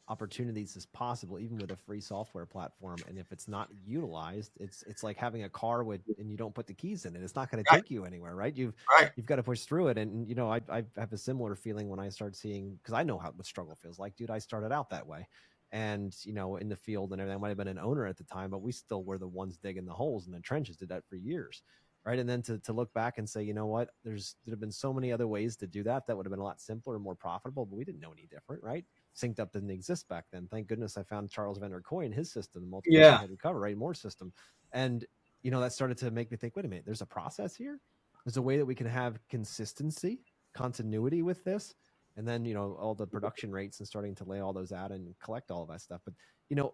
A: opportunities as possible, even with a free software platform. And if it's not utilized, it's like having a car and you don't put the keys in it. It's not going to take you anywhere, right? You've got to push through it. And I have a similar feeling when I start seeing, because I know what struggle feels like, dude. I started out that way. and in the field and everything. I might have been an owner at the time, but we still were the ones digging the holes in the trenches, did that for years. Right. And then to look back and say, you know what, there have been so many other ways to do that would have been a lot simpler and more profitable, but we didn't know any different. Right. Synced up didn't exist back then. Thank goodness I found Charles Van Der Kooi and his system, the multiple
B: Yeah.
A: overhead recovery, right? More system. And that started to make me think, wait a minute, there's a process here. There's a way that we can have consistency, continuity with this. And then, all the production rates and starting to lay all those out and collect all of that stuff. But,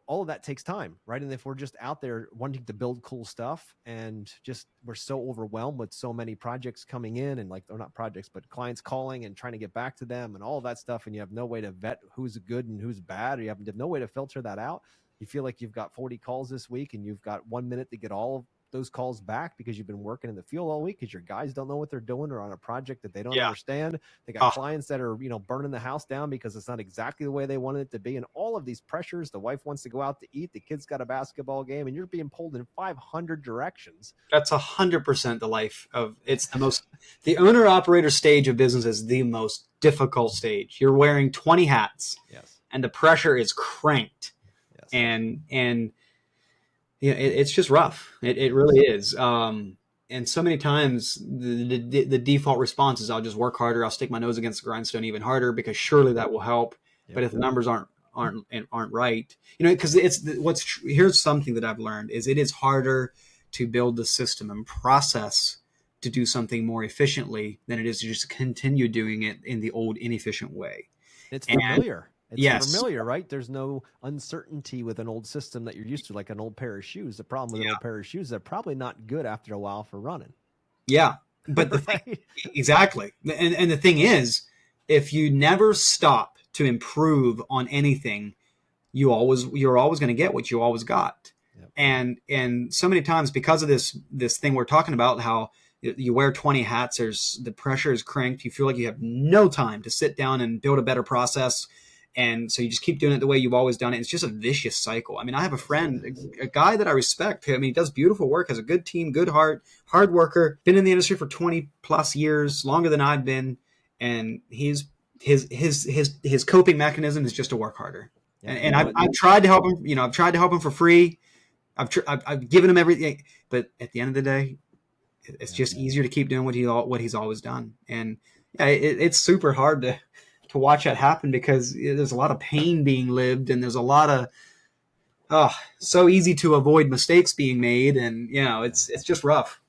A: all of that takes time, right? And if we're just out there wanting to build cool stuff and just we're so overwhelmed with so many projects coming in and or not projects, but clients calling and trying to get back to them and all of that stuff, and you have no way to vet who's good and who's bad, or you have no way to filter that out. You feel like you've got 40 calls this week and you've got 1 minute to get all of those calls back because you've been working in the field all week because your guys don't know what they're doing or on a project that they don't understand. They got clients that are, burning the house down because it's not exactly the way they wanted it to be. And all of these pressures, the wife wants to go out to eat, the kid's got a basketball game, and you're being pulled in 500 directions.
B: That's 100% the life of it's the owner operator stage of business is the most difficult stage. You're wearing 20 hats.
A: Yes.
B: And the pressure is cranked. Yes. And it's just rough. It really is. And so many times the default response is I'll just work harder. I'll stick my nose against the grindstone even harder because surely that will help. Yep. But if the numbers aren't right, because here's something that I've learned is it is harder to build the system and process to do something more efficiently than it is to just continue doing it in the old inefficient way.
A: It's familiar. It's familiar, right? There's no uncertainty with an old system that you're used to, like an old pair of shoes. The problem with an old pair of shoes, they're probably not good after a while for running.
B: Yeah, but exactly. And the thing is, if you never stop to improve on anything, you're always going to get what you always got. Yep. And so many times because of this thing we're talking about, how you wear 20 hats, the pressure is cranked. You feel like you have no time to sit down and build a better process. And so you just keep doing it the way you've always done it. It's just a vicious cycle. I mean, I have a friend, a guy that I respect. I mean, he does beautiful work, has a good team, good heart, hard worker, been in the industry for 20 plus years, longer than I've been. And his coping mechanism is just to work harder. Yeah, and I've tried to help him, I've tried to help him for free. I've given him everything, but at the end of the day, it's just easier to keep doing what he's always done. And yeah, it's super hard to watch that happen because there's a lot of pain being lived and there's a lot of so easy to avoid mistakes being made, and it's just rough.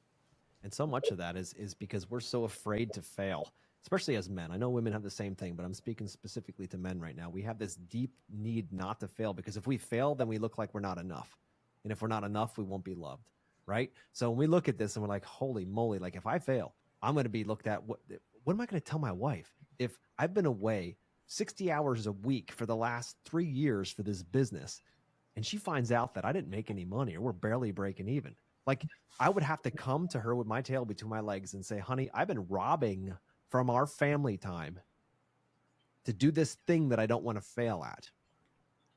A: And so much of that is because we're so afraid to fail, especially as men. I know women have the same thing, but I'm speaking specifically to men right now. We have this deep need not to fail because if we fail, then we look like we're not enough. And if we're not enough, we won't be loved, right? So when we look at this and we're like, holy moly, like if I fail, I'm going to be looked at. What am I going to tell my wife? If I've been away 60 hours a week for the last 3 years for this business, and she finds out that I didn't make any money or we're barely breaking even, like I would have to come to her with my tail between my legs and say, honey, I've been robbing from our family time to do this thing that I don't want to fail at.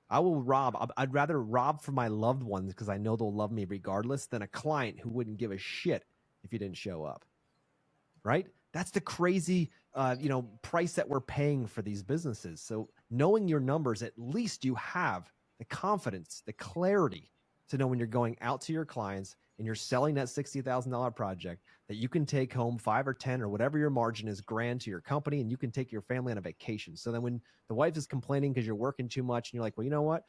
A: I will rob. I'd rather rob from my loved ones because I know they'll love me regardless than a client who wouldn't give a shit if you didn't show up. Right? That's the crazy, price that we're paying for these businesses. So knowing your numbers, at least you have the confidence, the clarity to know when you're going out to your clients and you're selling that $60,000 project that you can take home 5 or 10 or whatever your margin is grand to your company, and you can take your family on a vacation. So then when the wife is complaining because you're working too much and you're like, well, you know what?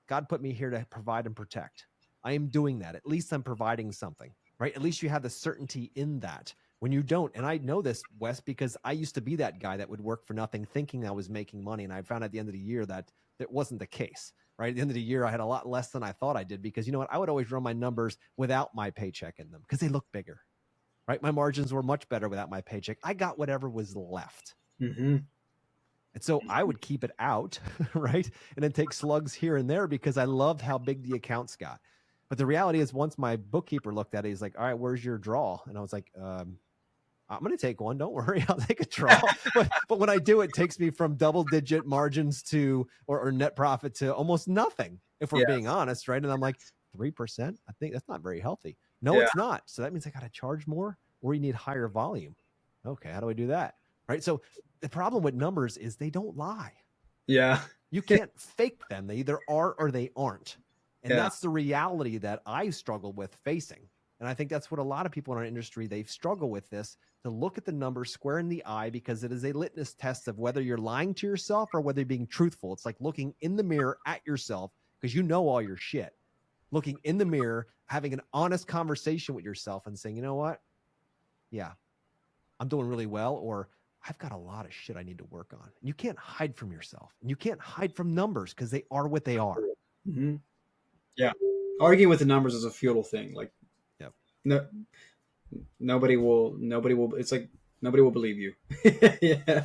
A: God put me here to provide and protect. I am doing that. At least I'm providing something, right? At least you have the certainty in that. When you don't, and I know this, Wes, because I used to be that guy that would work for nothing thinking I was making money. And I found at the end of the year that it wasn't the case, right? At the end of the year, I had a lot less than I thought I did because you know what? I would always run my numbers without my paycheck in them because they look bigger, right? My margins were much better without my paycheck. I got whatever was left.
B: Mm-hmm.
A: And so I would keep it out, right? And then take slugs here and there because I loved how big the accounts got. But the reality is once my bookkeeper looked at it, he's like, all right, where's your draw? And I was like, I'm going to take one. Don't worry. I'll take a draw. but when I do, it takes me from double digit margins to, or net profit to almost nothing, if we're being honest. Right. And I'm like 3%. I think that's not very healthy. No, it's not. So that means I got to charge more or you need higher volume. Okay. How do I do that? Right. So the problem with numbers is they don't lie.
B: Yeah.
A: You can't fake them. They either are or they aren't. And
B: Yeah.
A: that's the reality that I struggle with facing. And I think that's what a lot of people in our industry, they struggle with this, to look at the numbers square in the eye, because it is a litmus test of whether you're lying to yourself or whether you're being truthful. It's like looking in the mirror at yourself because you know all your shit. Looking in the mirror, having an honest conversation with yourself and saying, you know what? Yeah, I'm doing really well, or I've got a lot of shit I need to work on. And you can't hide from yourself, and you can't hide from numbers because they are what they are.
B: Mm-hmm. Yeah. Arguing with the numbers is a futile thing. Like,
A: Yep.
B: no, nobody will, it's like, nobody will believe you. Yeah.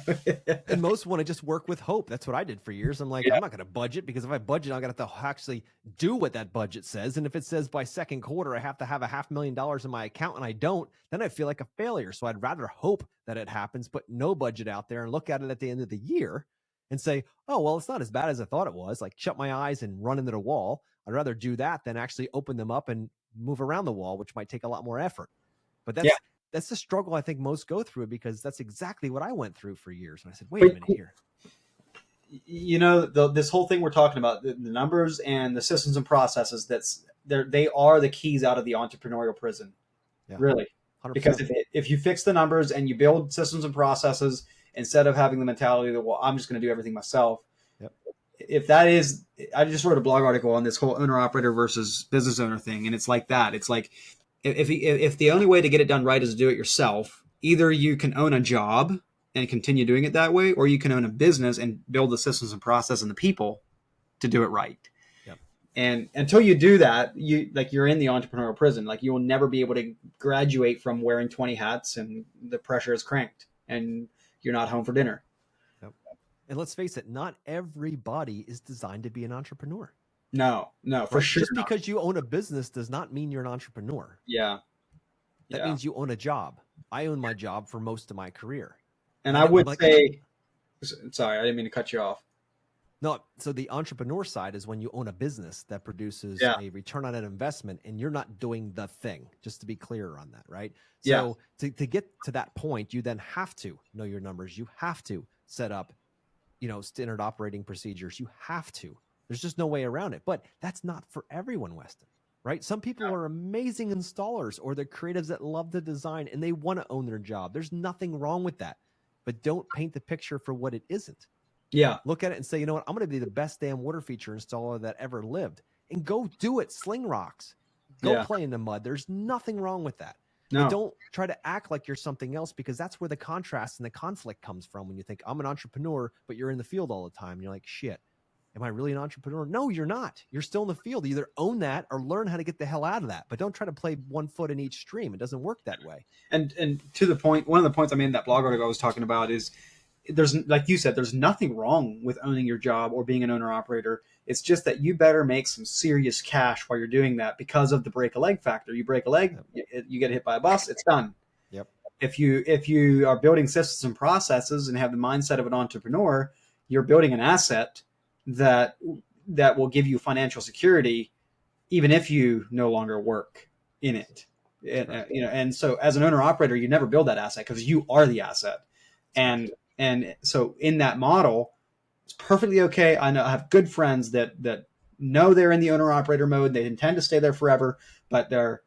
A: And most want to just work with hope. That's what I did for years. I'm like,
B: Yeah.
A: I'm not going to budget, because if I budget, I'm going to have to actually do what that budget says. And if it says by second quarter, I have to have $500,000 in my account and I don't, then I feel like a failure. So I'd rather hope that it happens, but no budget out there, and look at it at the end of the year and say, oh, well, it's not as bad as I thought it was. Like, shut my eyes and run into the wall. I'd rather do that than actually open them up and move around the wall, which might take a lot more effort. But
B: Yeah.
A: that's the struggle I think most go through, because that's exactly what I went through for years. And I said, wait a minute here.
B: You know, this whole thing we're talking about, the numbers and the systems and processes, they are the keys out of the entrepreneurial prison. Yeah. Really. 100%. Because if you fix the numbers and you build systems and processes instead of having the mentality that, well, I'm just going to do everything myself.
A: Yep.
B: If that is, I just wrote a blog article on this whole owner operator versus business owner thing. And it's like that. It's like, if the only way to get it done right is to do it yourself, either you can own a job and continue doing it that way, or you can own a business and build the systems and process and the people to do it right.
A: Yep.
B: And until you do that, you're in the entrepreneurial prison. Like, you will never be able to graduate from wearing 20 hats and the pressure is cranked and you're not home for dinner.
A: Yep. And let's face it, not everybody is designed to be an entrepreneur.
B: No, for sure.
A: Just because you own a business does not mean you're an entrepreneur.
B: Yeah.
A: That means you own a job. I own my job for most of my career.
B: And I would say, sorry, I didn't mean to cut you off.
A: No, so the entrepreneur side is when you own a business that produces a return on an investment, and you're not doing the thing, just to be clear on that, right? So to get to that point, you then have to know your numbers. You have to set up, standard operating procedures. You have to. There's just no way around it. But that's not for everyone, Weston, right? Some people are amazing installers, or they're creatives that love to design and they want to own their job. There's nothing wrong with that. But don't paint the picture for what it isn't.
B: Yeah.
A: Look at it and say, you know what? I'm going to be the best damn water feature installer that ever lived. And go do it. Sling rocks. Go play in the mud. There's nothing wrong with that. No. But don't try to act like you're something else, because that's where the contrast and the conflict comes from. When you think, I'm an entrepreneur, but you're in the field all the time. And you're like, shit, am I really an entrepreneur? No, you're not. You're still in the field. Either own that or learn how to get the hell out of that. But don't try to play one foot in each stream. It doesn't work that way.
B: And to the point, one of the points I made in that blog article I was talking about is, there's, like you said, there's nothing wrong with owning your job or being an owner operator. It's just that you better make some serious cash while you're doing that, because of the break a leg factor. You break a leg, you get hit by a bus, it's done.
A: Yep.
B: If you are building systems and processes and have the mindset of an entrepreneur, you're building an asset that will give you financial security, even if you no longer work in it. And so as an owner operator, you never build that asset, because you are the asset. And so in that model, it's perfectly okay. I have good friends that know they're in the owner operator mode. They intend to stay there forever, but they're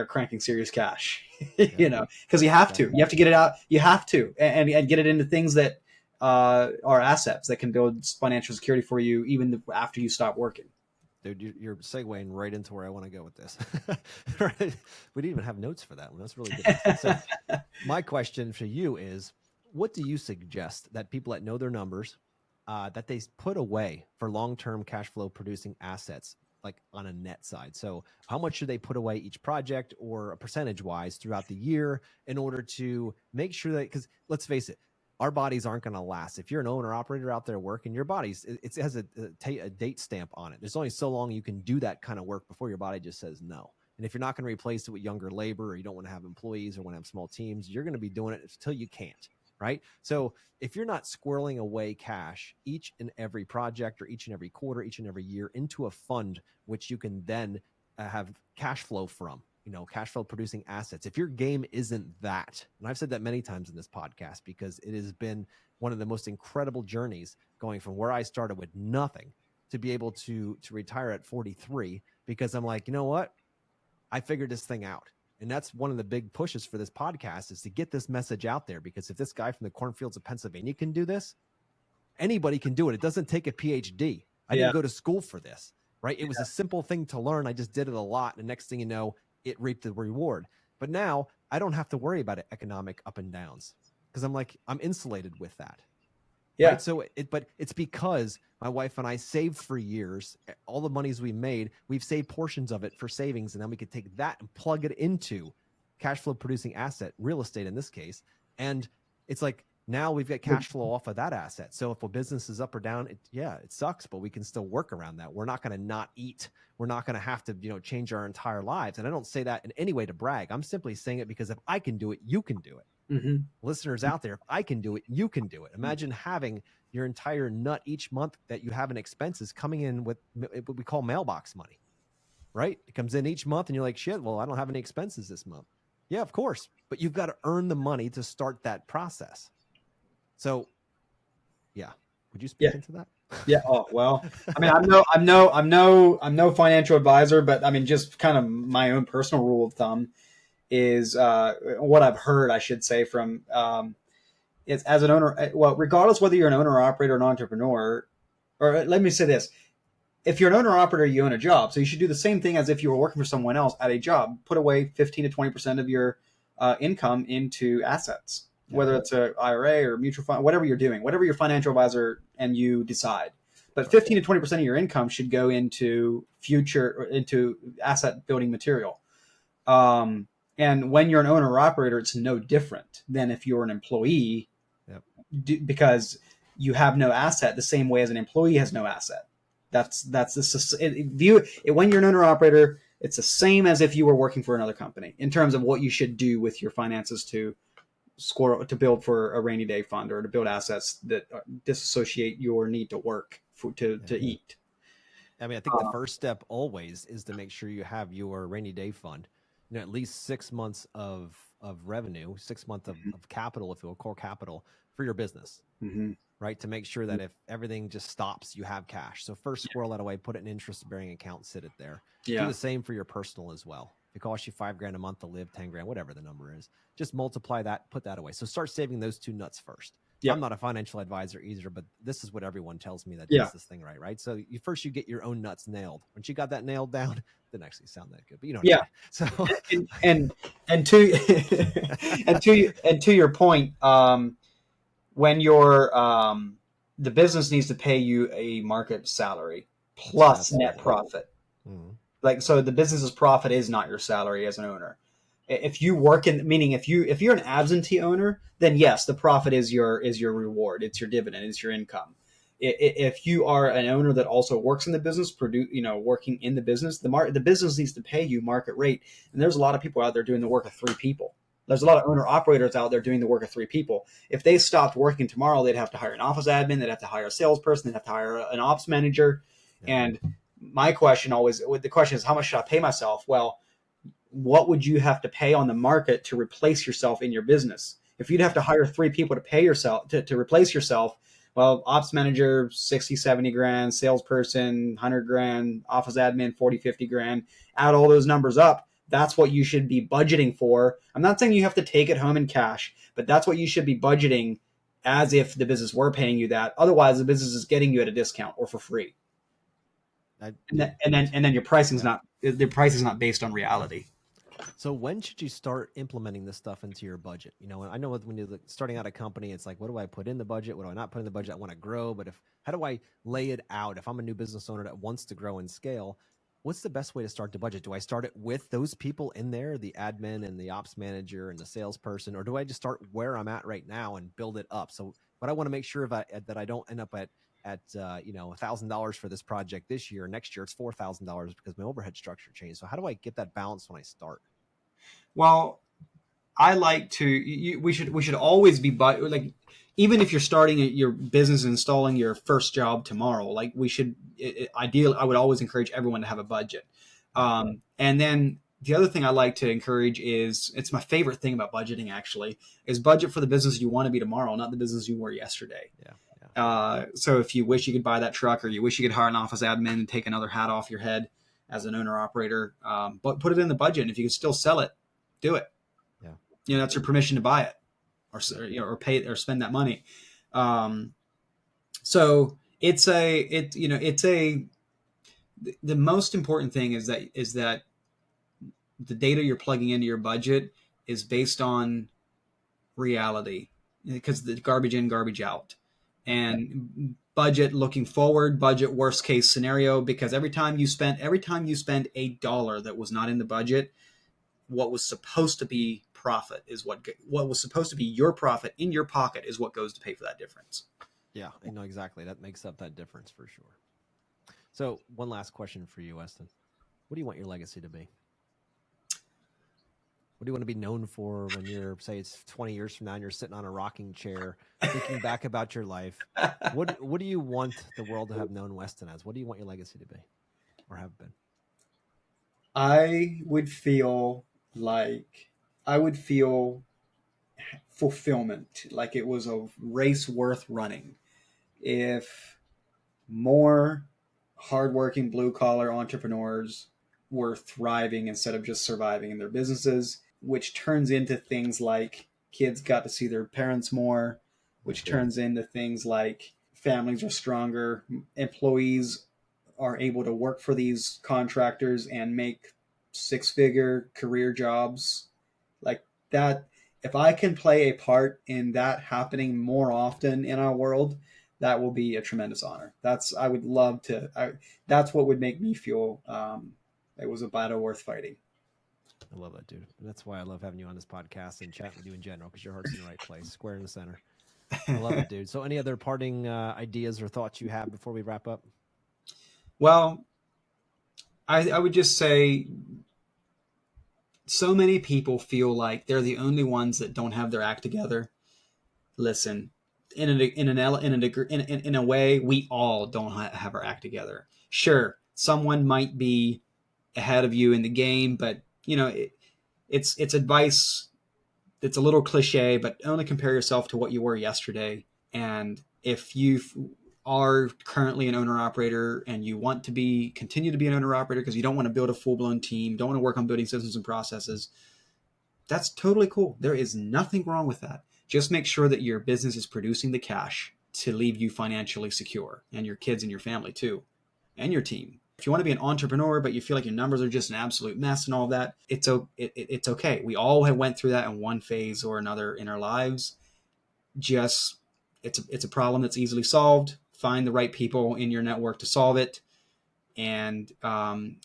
B: cranking serious cash, because you have to get it out. You have to, and get it into things that are assets that can build financial security for you even after you stop working.
A: Dude, you're segueing right into where I want to go with this. Right? We didn't even have notes for that one. That's really good. So my question for you is, what do you suggest that people that know their numbers, that they put away for long-term cash flow producing assets, like on a net side? So how much should they put away each project, or percentage-wise throughout the year, in order to make sure that, because let's face it, our bodies aren't going to last. If you're an owner operator out there working, your body's, it has a date stamp on it. There's only so long you can do that kind of work before your body just says no. And if you're not going to replace it with younger labor, or you don't want to have employees, or want to have small teams, you're going to be doing it until you can't. Right? So if you're not squirreling away cash each and every project, or each and every quarter, each and every year, into a fund, which you can then have cash flow from, cash flow producing assets. If your game isn't that, and I've said that many times in this podcast because it has been one of the most incredible journeys going from where I started with nothing to be able to retire at 43, because I'm like, you know what? I figured this thing out. And that's one of the big pushes for this podcast, is to get this message out there, because if this guy from the cornfields of Pennsylvania can do this, anybody can do it. It doesn't take a PhD. I didn't go to school for this, right? It was a simple thing to learn. I just did it a lot. And the next thing you know, it reaped the reward. But now I don't have to worry about economic up and downs, because I'm insulated with that.
B: Yeah.
A: Right? So but it's because my wife and I saved for years. All the monies we made, we've saved portions of it for savings. And then we could take that and plug it into cash flow producing asset, real estate in this case. And it's like, now we've got cash flow off of that asset. So if a business is up or down, it sucks, but we can still work around that. We're not going to not eat. We're not going to have to, change our entire lives. And I don't say that in any way to brag. I'm simply saying it because if I can do it, you can do it. Mm-hmm. Listeners out there, if I can do it, you can do it. Imagine having your entire nut each month that you have in expenses coming in with what we call mailbox money, right? It comes in each month and you're like, shit, well, I don't have any expenses this month. Yeah, of course. But you've got to earn the money to start that process. So, yeah, would you speak into that?
B: Yeah. Oh, well, I mean, I'm no financial advisor, but I mean, just kind of my own personal rule of thumb is what I've heard, I should say, from is as an owner. Well, regardless whether you're an owner, operator, an entrepreneur, or let me say this: if you're an owner operator, you own a job, so you should do the same thing as if you were working for someone else at a job. Put away 15 to 20% of your income into assets. Whether it's a IRA or mutual fund, whatever you're doing, whatever your financial advisor and you decide. But 15 to 20% of your income should go into into asset building material. And when you're an owner or operator, it's no different than if you're an employee, because you have no asset the same way as an employee has no asset. That's the view. When you're an owner or operator, it's the same as if you were working for another company in terms of what you should do with your finances to build for a rainy day fund, or to build assets that disassociate your need to work to eat.
A: I mean, I think the first step always is to make sure you have your rainy day fund, at least 6 months of revenue, 6 months of capital, if you will, core capital for your business, right? To make sure that if everything just stops, you have cash. So first, squirrel that away, put it in an interest-bearing account, sit it there. Do the same for your personal as well. If it costs you $5,000 a month to live, 10 grand, whatever the number is, just multiply that, put that away. So start saving those two nuts first. I'm not a financial advisor either, but this is what everyone tells me that does this thing right. So you get your own nuts nailed. Once you got that nailed down, it didn't actually sound that good, but you know what I mean?
B: So and to your point, when you're the business needs to pay you a market salary plus net profit. So the business's profit is not your salary as an owner. If you work if you're an absentee owner, then yes, the profit is your reward. It's your dividend. It's your income. If you are an owner that also works in the business, working in the business, the business needs to pay you market rate. And there's a lot of people out there doing the work of 3 people. There's a lot of owner operators out there doing the work of 3 people. If they stopped working tomorrow, they'd have to hire an office admin. They'd have to hire a salesperson. They'd have to hire an ops manager. And my question is, how much should I pay myself? Well, what would you have to pay on the market to replace yourself in your business? If you'd have to hire 3 people to pay yourself to replace yourself, well, ops manager, 60, 70 grand, salesperson, 100 grand, office admin, 40, 50 grand, add all those numbers up. That's what you should be budgeting for. I'm not saying you have to take it home in cash, but that's what you should be budgeting as if the business were paying you that. Otherwise, the business is getting you at a discount or for free. And then your pricing's not based on reality.
A: So when should you start implementing this stuff into your budget? I know when you're starting out a company, it's like, what do I put in the budget? What do I not put in the budget? I want to grow, but how do I lay it out? If I'm a new business owner that wants to grow and scale, what's the best way to start the budget? Do I start it with those people in there, the admin and the ops manager and the salesperson, or do I just start where I'm at right now and build it up? So, but I want to make sure that I don't end up at $1,000 for this project this year. Next year it's $4,000 because my overhead structure changed. So how do I get that balance when I start?
B: Well, I like to. We should always be even if you're starting your business and installing your first job tomorrow. Ideally, I would always encourage everyone to have a budget, and then the other thing I like to encourage is, it's my favorite thing about budgeting actually, is budget for the business you want to be tomorrow, not the business you were yesterday.
A: Yeah.
B: So if you wish you could buy that truck, or you wish you could hire an office admin and take another hat off your head as an owner operator, but put it in the budget. And if you can still sell it, do it.
A: Yeah.
B: That's your permission to buy it, or pay it, or spend that money. So the most important thing is that the data you're plugging into your budget is based on reality, because the garbage in, garbage out, and budget looking forward, budget worst case scenario, because every time you spend $1 that was not in the budget, what was supposed to be profit is what was supposed to be your profit in your pocket is what goes to pay for that difference.
A: Yeah, I know exactly. That makes up that difference for sure. So one last question for you, Weston. What do you want your legacy to be? What do you want to be known for when you're, say, it's 20 years from now and you're sitting on a rocking chair thinking back about your life? What do you want the world to have known Weston as? What do you want your legacy to be or have been?
B: I would feel fulfillment, like it was a race worth running, if more hardworking blue collar entrepreneurs were thriving instead of just surviving in their businesses, which turns into things like kids got to see their parents more, which turns into things like families are stronger, employees are able to work for these contractors and make 6-figure career jobs like that. If I can play a part in that happening more often in our world, that will be a tremendous honor. I would love to. That's what would make me feel it was a battle worth fighting.
A: I love that, dude. And that's why I love having you on this podcast and chatting with you in general, because your heart's in the right place, square in the center. I love it, dude. So any other parting ideas or thoughts you have before we wrap up?
B: Well, I would just say, so many people feel like they're the only ones that don't have their act together. Listen, in a way, we all don't have our act together. Sure, someone might be ahead of you in the game, but it's advice that's a little cliche, but only compare yourself to what you were yesterday. And if you are currently an owner operator and you want to continue to be an owner operator because you don't want to build a full-blown team, don't want to work on building systems and processes, that's totally cool. There is nothing wrong with that. Just make sure that your business is producing the cash to leave you financially secure, and your kids and your family too, and your team. If you want to be an entrepreneur, but you feel like your numbers are just an absolute mess and all that, it's okay. We all have went through that in one phase or another in our lives. Just, it's a problem that's easily solved. Find the right people in your network to solve it. And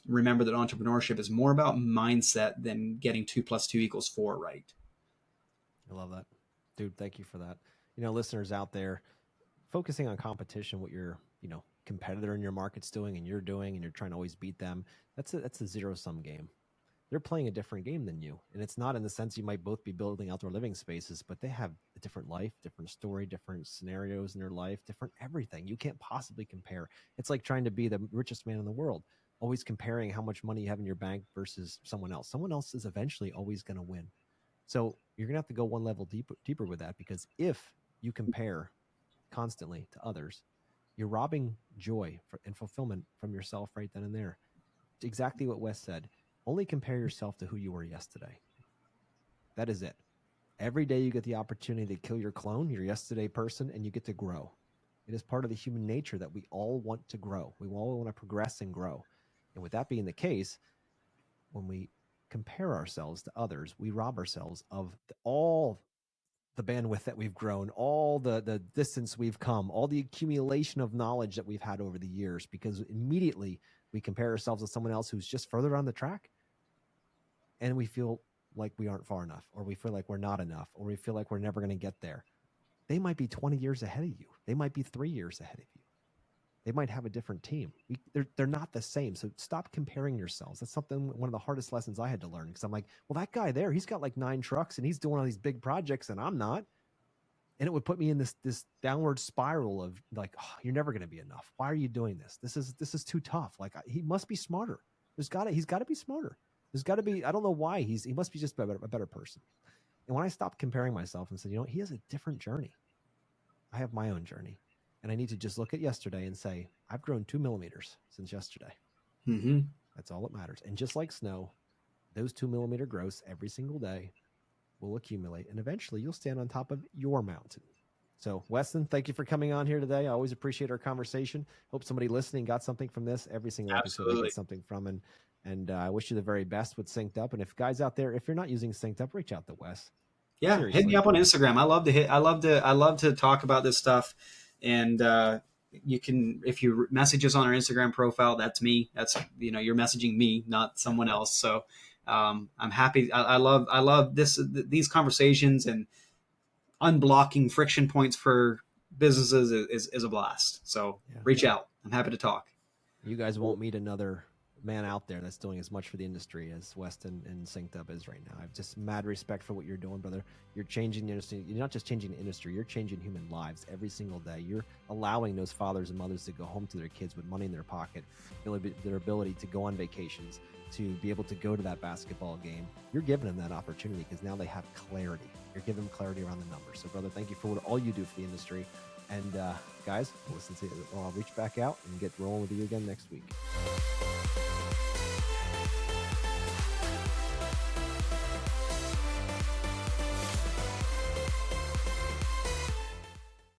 B: remember that entrepreneurship is more about mindset than getting 2 + 2 = 4 right.
A: I love that. Dude, thank you for that. Listeners out there, focusing on competition, what your, competitor in your market's doing and you're doing, and you're trying to always beat them, that's a zero-sum game. They're playing a different game than you. And it's not in the sense you might both be building outdoor living spaces, but they have a different life, different story, different scenarios in their life, different everything. You can't possibly compare. It's like trying to be the richest man in the world, always comparing how much money you have in your bank versus someone else. Someone else is eventually always going to win. So you're going to have to go one level deeper with that, because if you compare constantly to others, you're robbing joy and fulfillment from yourself right then and there. Exactly what Wes said. Only compare yourself to who you were yesterday. That is it. Every day you get the opportunity to kill your clone, your yesterday person, and you get to grow. It is part of the human nature that we all want to grow. We all want to progress and grow. And with that being the case, when we compare ourselves to others, we rob ourselves of all the bandwidth that we've grown, all the distance we've come, all the accumulation of knowledge that we've had over the years, because immediately we compare ourselves to someone else who's just further on the track, and we feel like we aren't far enough, or we feel like we're not enough, or we feel like we're never going to get there. They might be 20 years ahead of you. They might be 3 years ahead of you. They might have a different team. They're not the same. So stop comparing yourselves. That's one of the hardest lessons I had to learn, because I'm like, well, that guy there, he's got like 9 trucks and he's doing all these big projects and I'm not. And it would put me in this downward spiral of like, oh, you're never going to be enough. Why are you doing this? This is too tough. Like, he must be smarter. He's got to be smarter. There's got to be, I don't know why he must be just a better person. And when I stopped comparing myself and said, you know, he has a different journey. I have my own journey. And I need to just look at yesterday and say, I've grown 2 millimeters since yesterday.
B: Mm-hmm.
A: That's all that matters. And just like snow, those 2 millimeter growths every single day will accumulate. And eventually you'll stand on top of your mountain. So, Weston, thank you for coming on here today. I always appreciate our conversation. Hope somebody listening got something from this. Every single episode they get something from. And I wish you the very best with Synced Up. And if guys out there, if you're not using Synced Up, reach out to Wes.
B: Yeah,
A: Seriously.
B: hit me up on Instagram. I love to talk about this stuff. And you can, if you message us on our Instagram profile, that's me. That's, you know, you're messaging me, not someone else. So I'm happy. I love these conversations, and unblocking friction points for businesses is a blast. So reach out. I'm happy to talk.
A: You guys won't meet another man out there that's doing as much for the industry as Weston and Synced Up is right now. I've just mad respect for what you're doing, brother. You're changing the industry. You're not just changing the industry, you're changing human lives every single day. You're allowing those fathers and mothers to go home to their kids with money in their pocket, their ability to go on vacations, to be able to go to that basketball game. You're giving them that opportunity because now they have clarity. You're giving them clarity around the numbers. So, brother, thank you for all you do for the industry. And guys, listen to it. I'll reach back out and get rolling with you again next week.